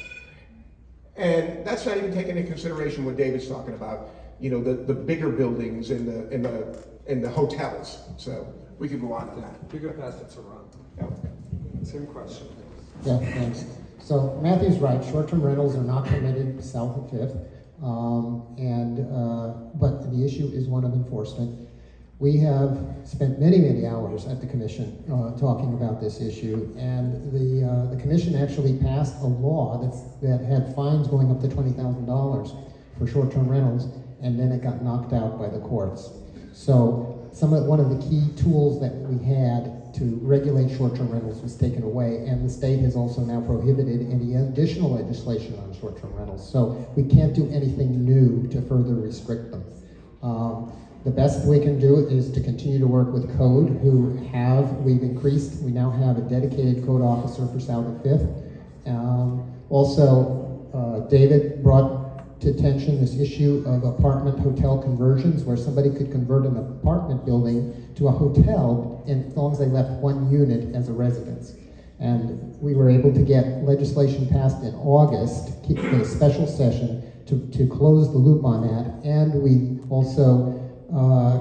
And that's not even taking into consideration what David's talking about, the bigger buildings in the hotels. So we could go on to that. You're going to pass it to Ron. Yeah. Same question. Yeah, thanks. So Matthew's right, short-term rentals are not permitted south of Fifth, but the issue is one of enforcement. We have spent many, many hours at the commission talking about this issue, and the commission actually passed a law that had fines going up to $20,000 for short-term rentals, and then it got knocked out by the courts. So one of the key tools that we had to regulate short-term rentals was taken away, and the state has also now prohibited any additional legislation on short-term rentals. So we can't do anything new to further restrict them. The best we can do is to continue to work with Code, we now have a dedicated code officer for South of Fifth. David brought to attention this issue of apartment hotel conversions, where somebody could convert an apartment building to a hotel as long as they left 1 unit as a residence. And we were able to get legislation passed in August, a special session to close the loop on that. And we also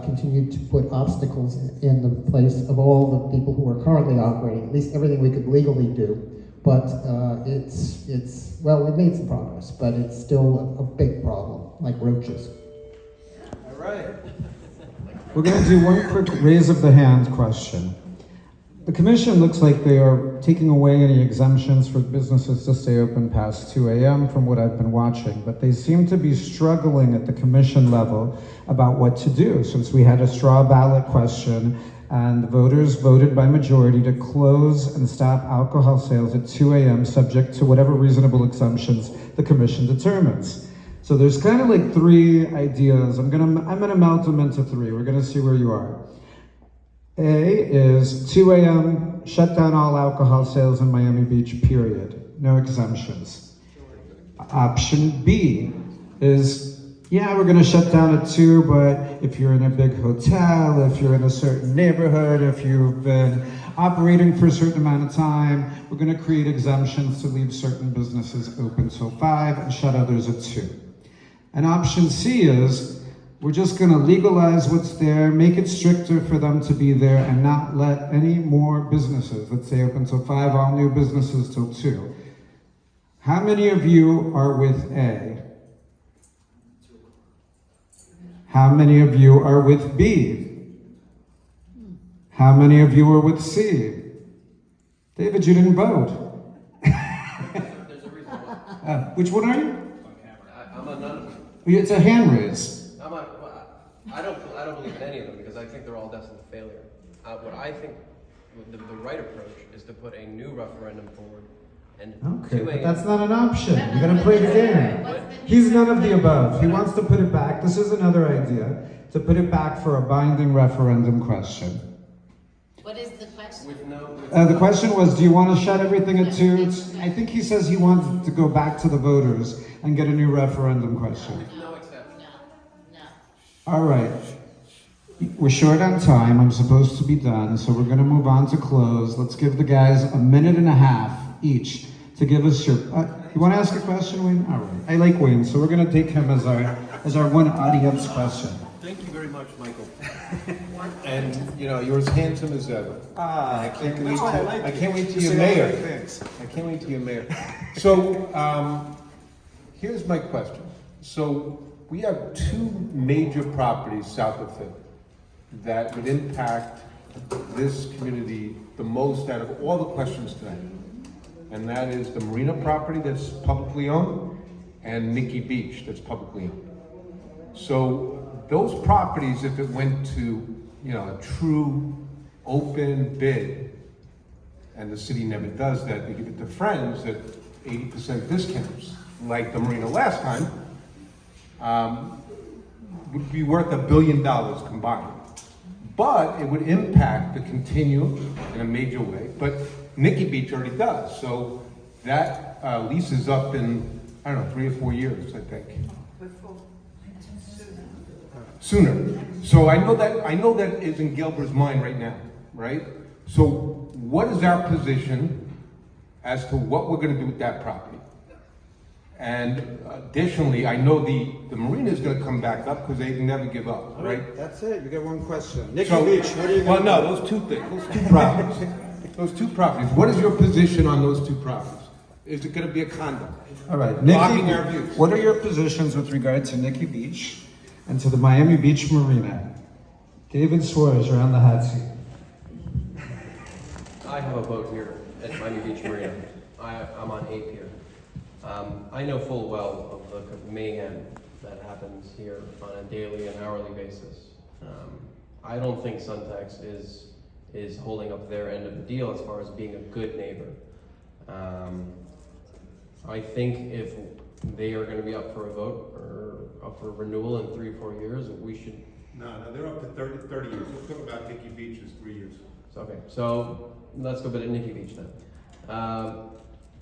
continued to put obstacles in the place of all the people who are currently operating, at least everything we could legally do. But well, we've made some progress, but it's still a big problem, like roaches. All right. We're going to do one quick raise of the hand question. The commission looks like they are taking away any exemptions for businesses to stay open past 2 a.m. from what I've been watching, but they seem to be struggling at the commission level about what to do, since we had a straw ballot question and the voters voted by majority to close and stop alcohol sales at 2 a.m. subject to whatever reasonable exemptions the commission determines. So there's kind of like three ideas. I'm gonna melt them into three. We're gonna see where you are. A is 2 a.m., shut down all alcohol sales in Miami Beach, period. No exemptions. Option B is, yeah, we're gonna shut down at 2, but if you're in a big hotel, if you're in a certain neighborhood, if you've been operating for a certain amount of time, we're gonna create exemptions to leave certain businesses open till 5 and shut others at 2. And option C is, we're just going to legalize what's there, make it stricter for them to be there, and not let any more businesses, let's say open till 5, all new businesses till 2. How many of you are with A? How many of you are with B? How many of you are with C? David, you didn't vote. There's a reason why. Which one are you? I'm a none. It's a hand raise. I don't believe in any of them because I think they're all destined to failure. What I think the right approach is to put a new referendum forward. And Okay, but that's not an option. You're gonna play the game. He's none of the above. He wants to put it back. This is another idea, to put it back for a binding referendum question. What is the question? The question was, do you want to shut everything at 2? I think he says he wants to go back to the voters and get a new referendum question. No exception. No. All right. We're short on time. I'm supposed to be done, so we're going to move on to close. Let's give the guys a minute and a half each to give us your... you want to ask a question, Wayne? All right. I like Wayne, so we're going to take him as our one audience question. Thank you very much, Michael. And, you know, you're as handsome as ever. I can't wait till you're mayor. I can't wait till you're mayor. So, here's my question. So, we have 2 major properties south of 5th that would impact this community the most out of all the questions tonight. And that is the marina property that's publicly owned and Nikki Beach that's publicly owned. So those properties, if it went to, you know, a true open bid, and the city never does that, they give it to friends at 80% discounts, like the marina last time, would be worth $1 billion combined. But it would impact the continuum in a major way, but Nikki Beach already does. So that lease is up in, I don't know, 3 or 4 years, I think. Sooner. So I know that is in Gilbert's mind right now, right? So what is our position as to what we're gonna do with that property? And additionally, I know the marina is gonna come back up because they never give up, right? That's it. You get one question. Nikki Beach, what are you Well, going no, to do? those two things, those 2 properties. Those 2 properties. What is your position on those 2 properties? Is it gonna be a condo? All right, Blocking Nikki, our views. what are your positions with regard to Nikki Beach and to the Miami Beach Marina? David Suarez, you're on the hot seat. I have a boat here at Miami Beach Marina. I'm on A pier. I know full well of the mayhem that happens here on a daily and hourly basis. I don't think Suntex is holding up their end of the deal as far as being a good neighbor. I think if they are going to be up for a vote or up for renewal in 3 or 4 years, we should. No, they're up to 30 years. Let's talk about Nikki Beach is 3 years. Okay, so let's go back to Nikki Beach then.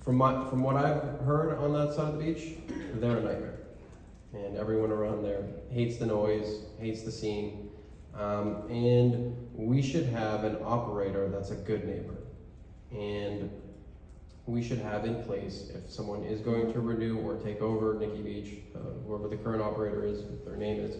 From what I've heard on that side of the beach, they're a nightmare. And everyone around there hates the noise, hates the scene. And we should have an operator that's a good neighbor. And we should have in place, if someone is going to renew or take over Nikki Beach, whoever the current operator is, what their name is,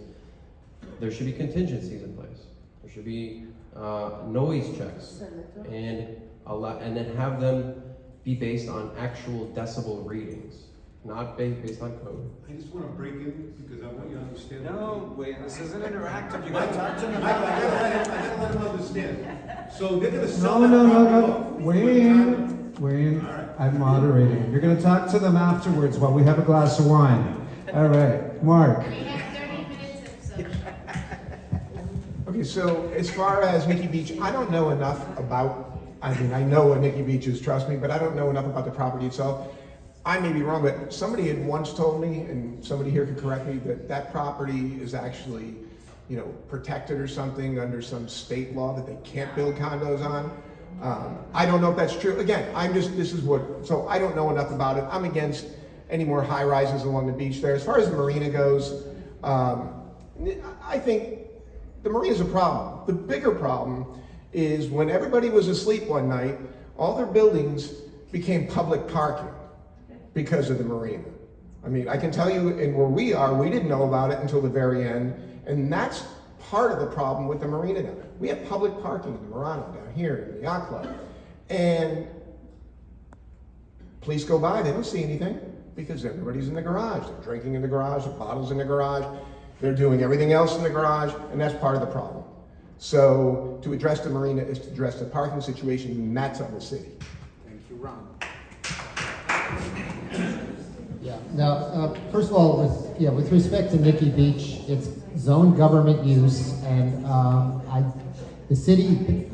there should be contingencies in place. There should be noise checks, and then have them be based on actual decibel readings, not based on code. I just want to break in because I want you to understand. No, wait, this isn't interactive. You gotta talk to them. I gotta let them understand. So they're gonna sell No, that no, no, property no. off. Wayne, I'm moderating. You're gonna talk to them afterwards while we have a glass of wine. All right, Mark. We have 30 minutes of Okay, so as far as Nikki Beach, I don't know enough about, I mean, I know what Nikki Beach is, trust me, but I don't know enough about the property itself. I may be wrong, but somebody had once told me, and somebody here could correct me, that that property is actually, you know, protected or something under some state law that they can't build condos on. I don't know if that's true. Again, so I don't know enough about it. I'm against any more high rises along the beach there. As far as the marina goes, I think the marina's a problem. The bigger problem is when everybody was asleep one night, all their buildings became public parking because of the marina. I mean, I can tell you, and where we are, we didn't know about it until the very end, and that's part of the problem with the marina now. We have public parking in the Murano down here in the yacht club, and police go by, they don't see anything because everybody's in the garage. They're drinking in the garage, the bottles in the garage, they're doing everything else in the garage, and that's part of the problem. So to address the marina is to address the parking situation, and that's on the city. Thank you, Ron. Yeah, now, first of all, with respect to Nikki Beach, it's zone government use, and the city,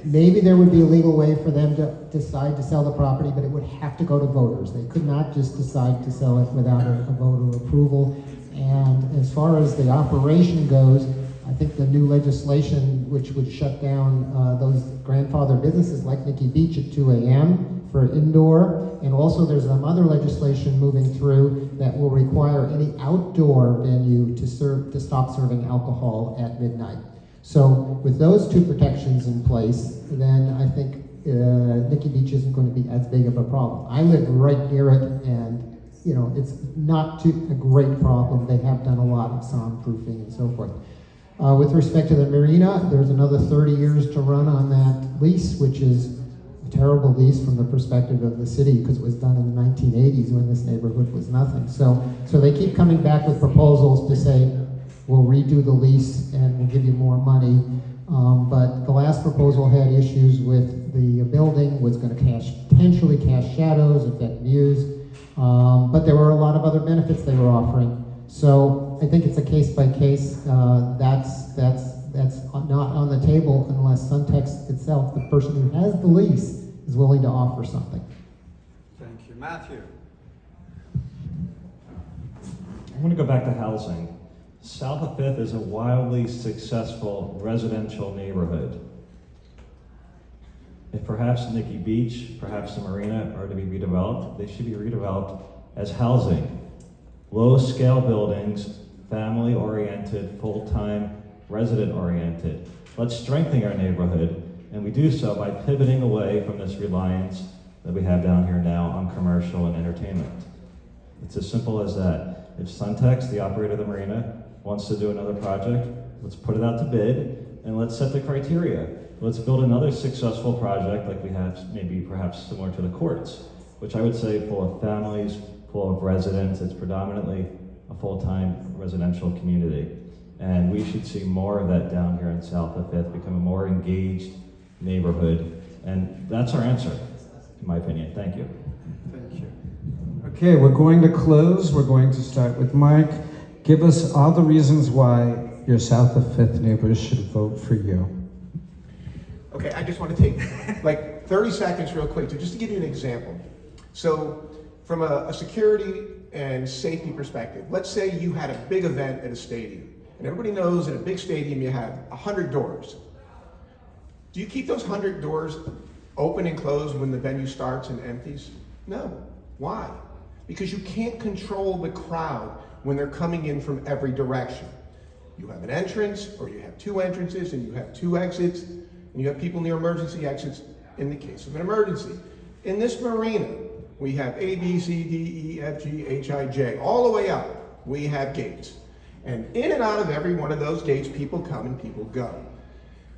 maybe there would be a legal way for them to decide to sell the property, but it would have to go to voters. They could not just decide to sell it without a voter approval. And as far as the operation goes, I think the new legislation, which would shut down those grandfather businesses like Nikki Beach at 2 a.m. for indoor, and also there's some other legislation moving through that will require any outdoor venue to stop serving alcohol at midnight. So with those two protections in place, then I think Nikki Beach isn't going to be as big of a problem. I live right near it, and it's not a great problem. They have done a lot of soundproofing and so forth. With respect to the marina, there's another 30 years to run on that lease, which is a terrible lease from the perspective of the city because it was done in the 1980s when this neighborhood was nothing. So they keep coming back with proposals to say, we'll redo the lease and we'll give you more money. But the last proposal had issues with the building, was going to potentially cast shadows, affect views. But there were a lot of other benefits they were offering. So I think it's a case by case. That's not on the table unless Suntex itself, the person who has the lease, is willing to offer something. Thank you. Matthew. I'm going to go back to housing. South of 5th is a wildly successful residential neighborhood. If perhaps Nikki Beach, perhaps the marina are to be redeveloped, they should be redeveloped as housing. Low-scale buildings, family-oriented, full-time, resident-oriented. Let's strengthen our neighborhood, and we do so by pivoting away from this reliance that we have down here now on commercial and entertainment. It's as simple as that. If Suntex, the operator of the marina, wants to do another project, let's put it out to bid, and let's set the criteria. Let's build another successful project like we have, maybe perhaps similar to the courts, which I would say full of families, full of residents. It's predominantly a full-time residential community. And we should see more of that down here in South of 5th, become a more engaged neighborhood. And that's our answer, in my opinion. Thank you. Thank you. Okay, we're going to close. We're going to start with Mike. Give us all the reasons why your South of 5th neighbors should vote for you. Okay, I just want to take like 30 seconds real quick just to give you an example. So from a security and safety perspective, let's say you had a big event at a stadium, and everybody knows in a big stadium you have 100 doors. Do you keep those 100 doors open and closed when the venue starts and empties? No. Why? Because you can't control the crowd when they're coming in from every direction. You have an entrance, or you have two entrances, and you have two exits, and you have people near emergency exits. in the case of an emergency. In this marina, we have A, B, C, D, E, F, G, H, I, J, all the way up, we have gates. And in and out of every one of those gates, people come and people go.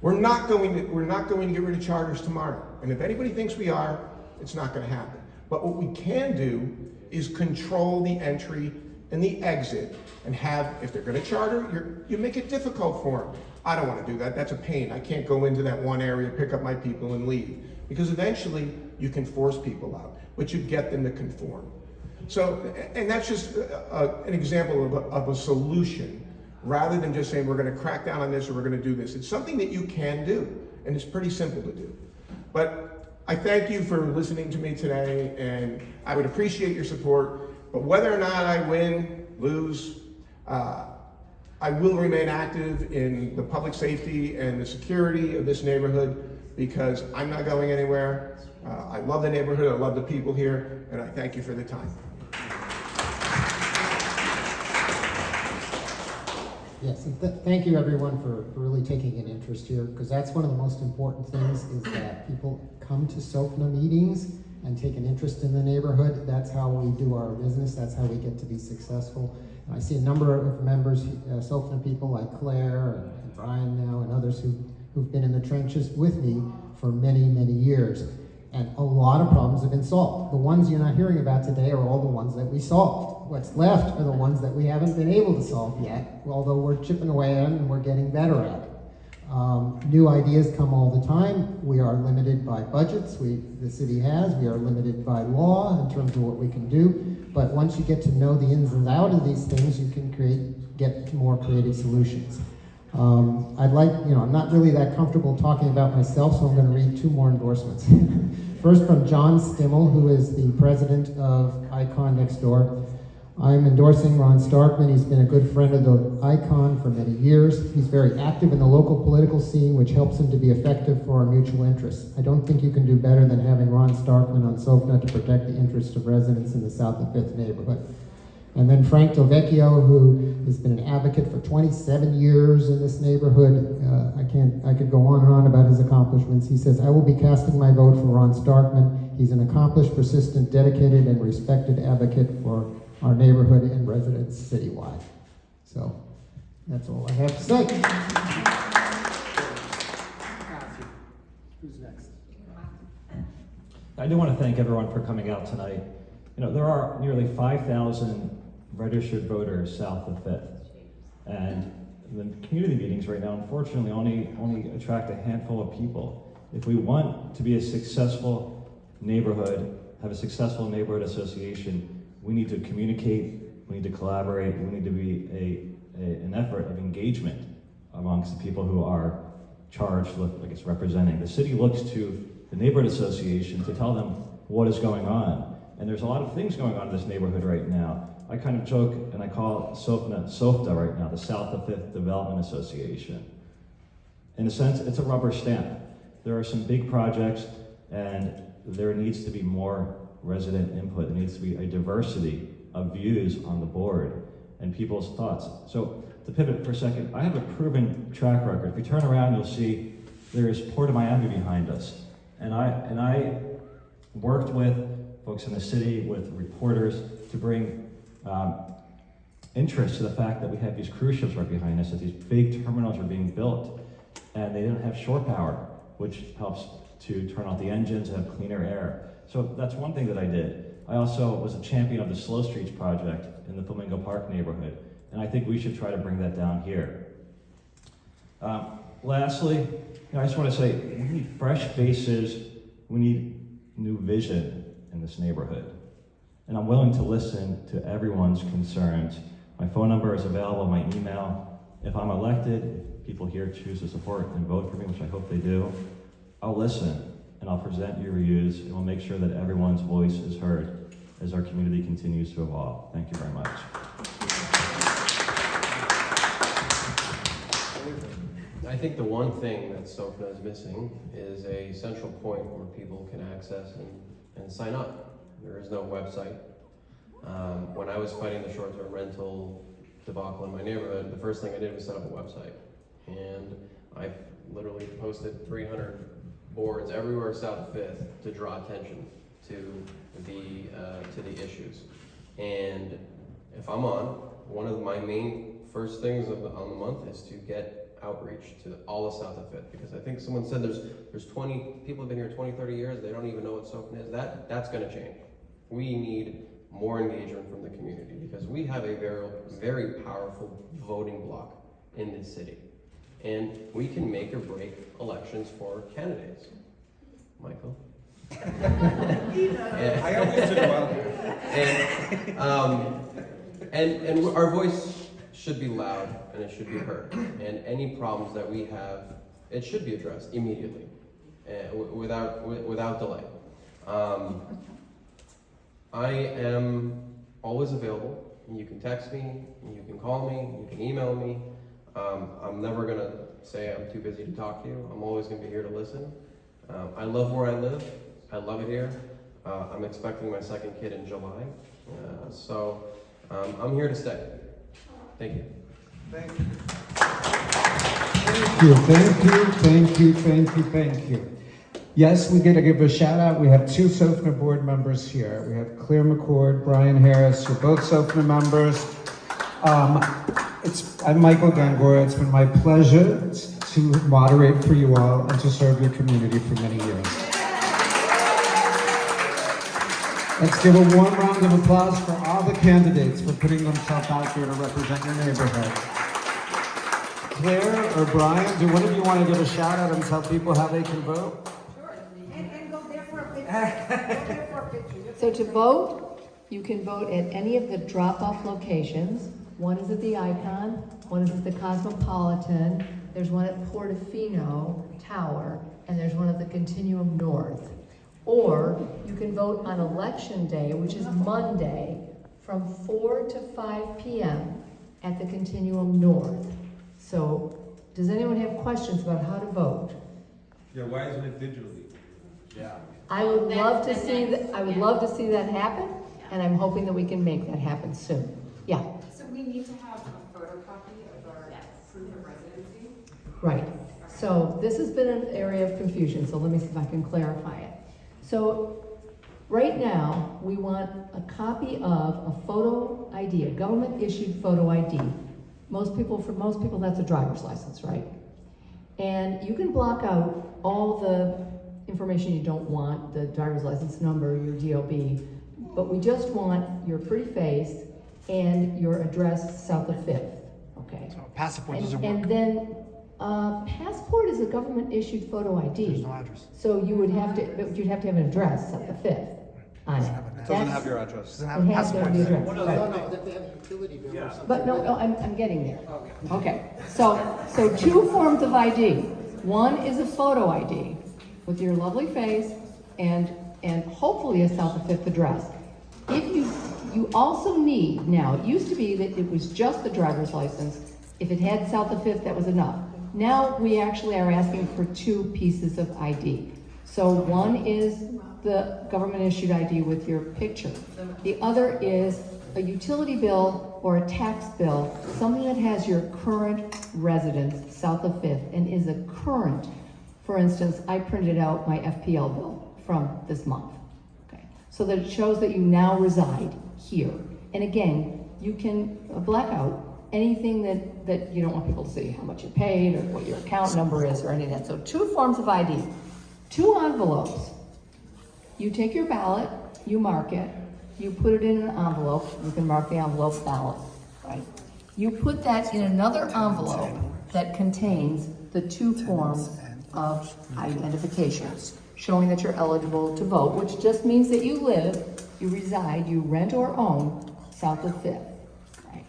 We're not going to get rid of charters tomorrow. And if anybody thinks we are, it's not going to happen. But what we can do is control the entry and the exit and have, if they're going to charter, you make it difficult for them. I don't want to do that. That's a pain. I can't go into that one area, pick up my people and leave. Because eventually you can force people out, but you get them to conform. So, and that's just an example of a solution, rather than just saying we're going to crack down on this or we're going to do this. It's something that you can do, and it's pretty simple to do. But I thank you for listening to me today, and I would appreciate your support. But whether or not I win, lose, I will remain active in the public safety and the security of this neighborhood, because I'm not going anywhere. I love the neighborhood, I love the people here, and I thank you for the time. Yes, and thank you everyone for really taking an interest here, because that's one of the most important things, is that people come to SOFNA meetings and take an interest in the neighborhood. That's how we do our business, that's how we get to be successful. And I see a number of members, SOFNA people like Claire and Brian now, and others who've been in the trenches with me for many, many years. And a lot of problems have been solved. The ones you're not hearing about today are all the ones that we solved. What's left are the ones that we haven't been able to solve yet, although we're chipping away at them and we're getting better at it. New ideas come all the time. We are limited by budgets, the city has. We are limited by law in terms of what we can do. But once you get to know the ins and outs of these things, you can get more creative solutions. I'm not really that comfortable talking about myself, so I'm going to read two more endorsements. First, from John Stimmel, who is the president of ICON next door. I'm endorsing Ron Starkman. He's been a good friend of the ICON for many years. He's very active in the local political scene, which helps him to be effective for our mutual interests. I don't think you can do better than having Ron Starkman on SOFNA to protect the interests of residents in the South of 5th neighborhood. And then Frank Delvecchio, who has been an advocate for 27 years in this neighborhood. I could go on and on about his accomplishments. He says, I will be casting my vote for Ron Starkman. He's an accomplished, persistent, dedicated, and respected advocate for our neighborhood and residents citywide. So that's all I have to say. Who's next? I do want to thank everyone for coming out tonight. There are nearly 5,000 registered voters south of 5th. And the community meetings right now, unfortunately, only attract a handful of people. If we want to be a successful neighborhood, have a successful neighborhood association, we need to communicate, we need to collaborate, we need to be an effort of engagement amongst the people who are charged with, representing. The city looks to the neighborhood association to tell them what is going on. And there's a lot of things going on in this neighborhood right now. I kind of joke and I call SOFNA right now, the South of 5th Development Association. In a sense, it's a rubber stamp. There are some big projects and there needs to be more resident input. There needs to be a diversity of views on the board and people's thoughts. So to pivot for a second, I have a proven track record. If you turn around, you'll see there's Port of Miami behind us. And I worked with folks in the city, with reporters, to bring interest to the fact that we have these cruise ships right behind us, that these big terminals are being built, and they didn't have shore power, which helps to turn off the engines and have cleaner air. So that's one thing that I did. I also was a champion of the Slow Streets project in the Flamingo Park neighborhood, and I think we should try to bring that down here. Lastly, I just want to say, we need fresh faces, we need new vision in this neighborhood. And I'm willing to listen to everyone's concerns. My phone number is available, my email. If I'm elected, if people here choose to support and vote for me, which I hope they do, I'll listen and I'll present your views and we'll make sure that everyone's voice is heard as our community continues to evolve. Thank you very much. I think the one thing that SOFNA is missing is a central point where people can access and sign up. There is no website. When I was fighting the short-term rental debacle in my neighborhood, the first thing I did was set up a website. And I literally posted 300 boards everywhere south of 5th to draw attention to the issues. And if I'm on, one of my main first things on the month is to get outreach to all of south of 5th, because I think someone said there's 20 people have been here 20, 30 years, they don't even know what SOFNA is. That's going to change. We need more engagement from the community because we have a very, very powerful voting bloc in this city. And we can make or break elections for candidates. Michael? I always do well here. And our voice should be loud and it should be heard. And any problems that we have, it should be addressed immediately, without delay. I am always available. You can text me, you can call me, you can email me. I'm never gonna say I'm too busy to talk to you. I'm always gonna be here to listen. I love where I live. I love it here. I'm expecting my second kid in July. So I'm here to stay. Thank you. Thank you. Thank you. Yes, we get to give a shout out. We have 2 SOFNA board members here. We have Claire McCord, Brian Harris. You're both SOFNA members. I'm Michael Gangora. It's been my pleasure to moderate for you all and to serve your community for many years. Let's give a warm round of applause for all the candidates for putting themselves out there to represent your neighborhood. Claire or Brian, do one of you want to give a shout out and tell people how they can vote? And go there for a picture. So to vote, you can vote at any of the drop-off locations. One is at the Icon, one is at the Cosmopolitan, there's one at Portofino Tower, and there's one at the Continuum North. Or you can vote on Election Day, which is Monday, from 4 to 5 p.m. at the Continuum North. So, does anyone have questions about how to vote? Yeah, why isn't it digitally? Yeah. I would love to see that. I would love to see that happen, and I'm hoping that we can make that happen soon. Yeah. So we need to have a photocopy of our proof of residency. Right. So this has been an area of confusion. So let me see if I can clarify it. So right now we want a copy of a photo ID, a government-issued photo ID. For most people, that's a driver's license, right? And you can block out all the information you don't want, the driver's license number, your DOB, but we just want your pretty face and your address south of 5th, okay? So passport doesn't work. And then, passport is a government-issued photo ID. There's no address. So you'd have to have an address south of 5th on it. It doesn't have your address. Doesn't have It a has to passport. have the address. No, that they have a utility bill or something. But no, I'm getting there. Okay, so 2 forms of ID. One is a photo ID with your lovely face and hopefully a south of 5th address. If you also need, now it used to be that it was just the driver's license. If it had south of 5th, that was enough. Now we actually are asking for 2 pieces of ID. So one is the government issued ID with your picture. The other is a utility bill or a tax bill, something that has your current residence south of 5th and is a current. For instance, I printed out my FPL bill from this month, okay? So that it shows that you now reside here. And again, you can black out anything that you don't want people to see, how much you paid or what your account number is or any of that. So 2 forms of ID, 2 envelopes. You take your ballot, you mark it, you put it in an envelope, you can mark the envelope ballot, right? You put that in another envelope that contains the 2 forms of identification, showing that you're eligible to vote, which just means that you live, you reside, you rent or own south of 5th, right?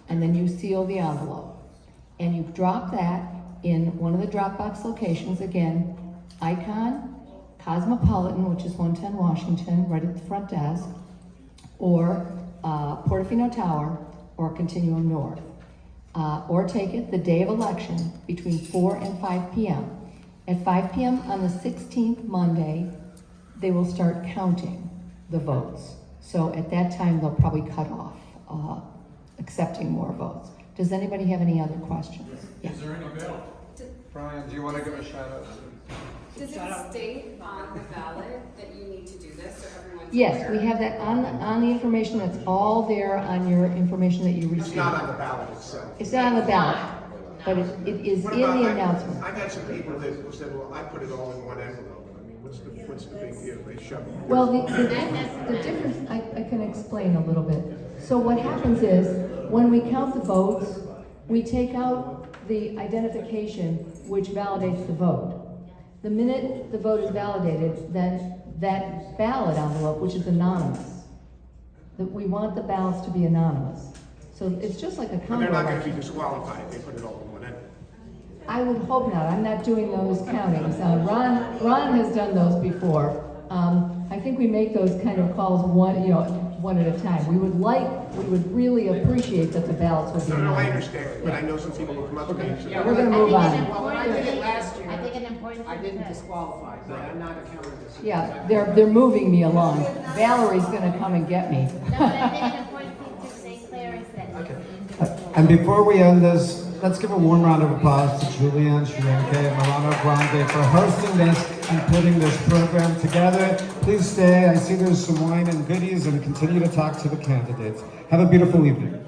And then you seal the envelope. And you drop that in one of the Dropbox locations, again, Icon, Cosmopolitan, which is 110 Washington, right at the front desk, or Portofino Tower, or Continuum North. Or take it the day of election between 4 and 5 p.m. At 5 p.m. on the 16th Monday, they will start counting the votes. So at that time, they'll probably cut off accepting more votes. Does anybody have any other questions? Is there any bill? Brian, do you want to give a shout out? Does it state on the ballot that you need to do this, so everyone's Yes, aware? we have that on the information, that's all there on your information that you It's received. not on the ballot itself. It's not on the ballot, but it is What in about- the announcement. I've had some people that have said, well, I put it all in one envelope. I mean, what's the big deal? They shove it. Well, the difference, I can explain a little bit. So what happens is, when we count the votes, we take out the identification which validates the vote. The minute the vote is validated, then that ballot envelope, which is anonymous, that we want the ballots to be anonymous. So it's just like a But counter they're not going to be election. disqualified if they put it all in one envelope. I would hope not. I'm not doing those countings. Ron has done those before. I think we make those kind of calls one at a time. We would really appreciate that the ballots would be No, I anonymous. understand, but I know some people will come up to me and say, We're gonna move on. Well, when I did it last year, I think an important I didn't thing- disqualify, but I'm not a candidate. Yeah, they're moving me along. Valerie's gonna come and get me. No, but I think an important thing to say, Claire, is that. And before we end this, let's give a warm round of applause to Julianne Schrenke and Milano Grande for hosting this and putting this program together. Please stay. I see there's some wine and goodies, and continue to talk to the candidates. Have a beautiful evening.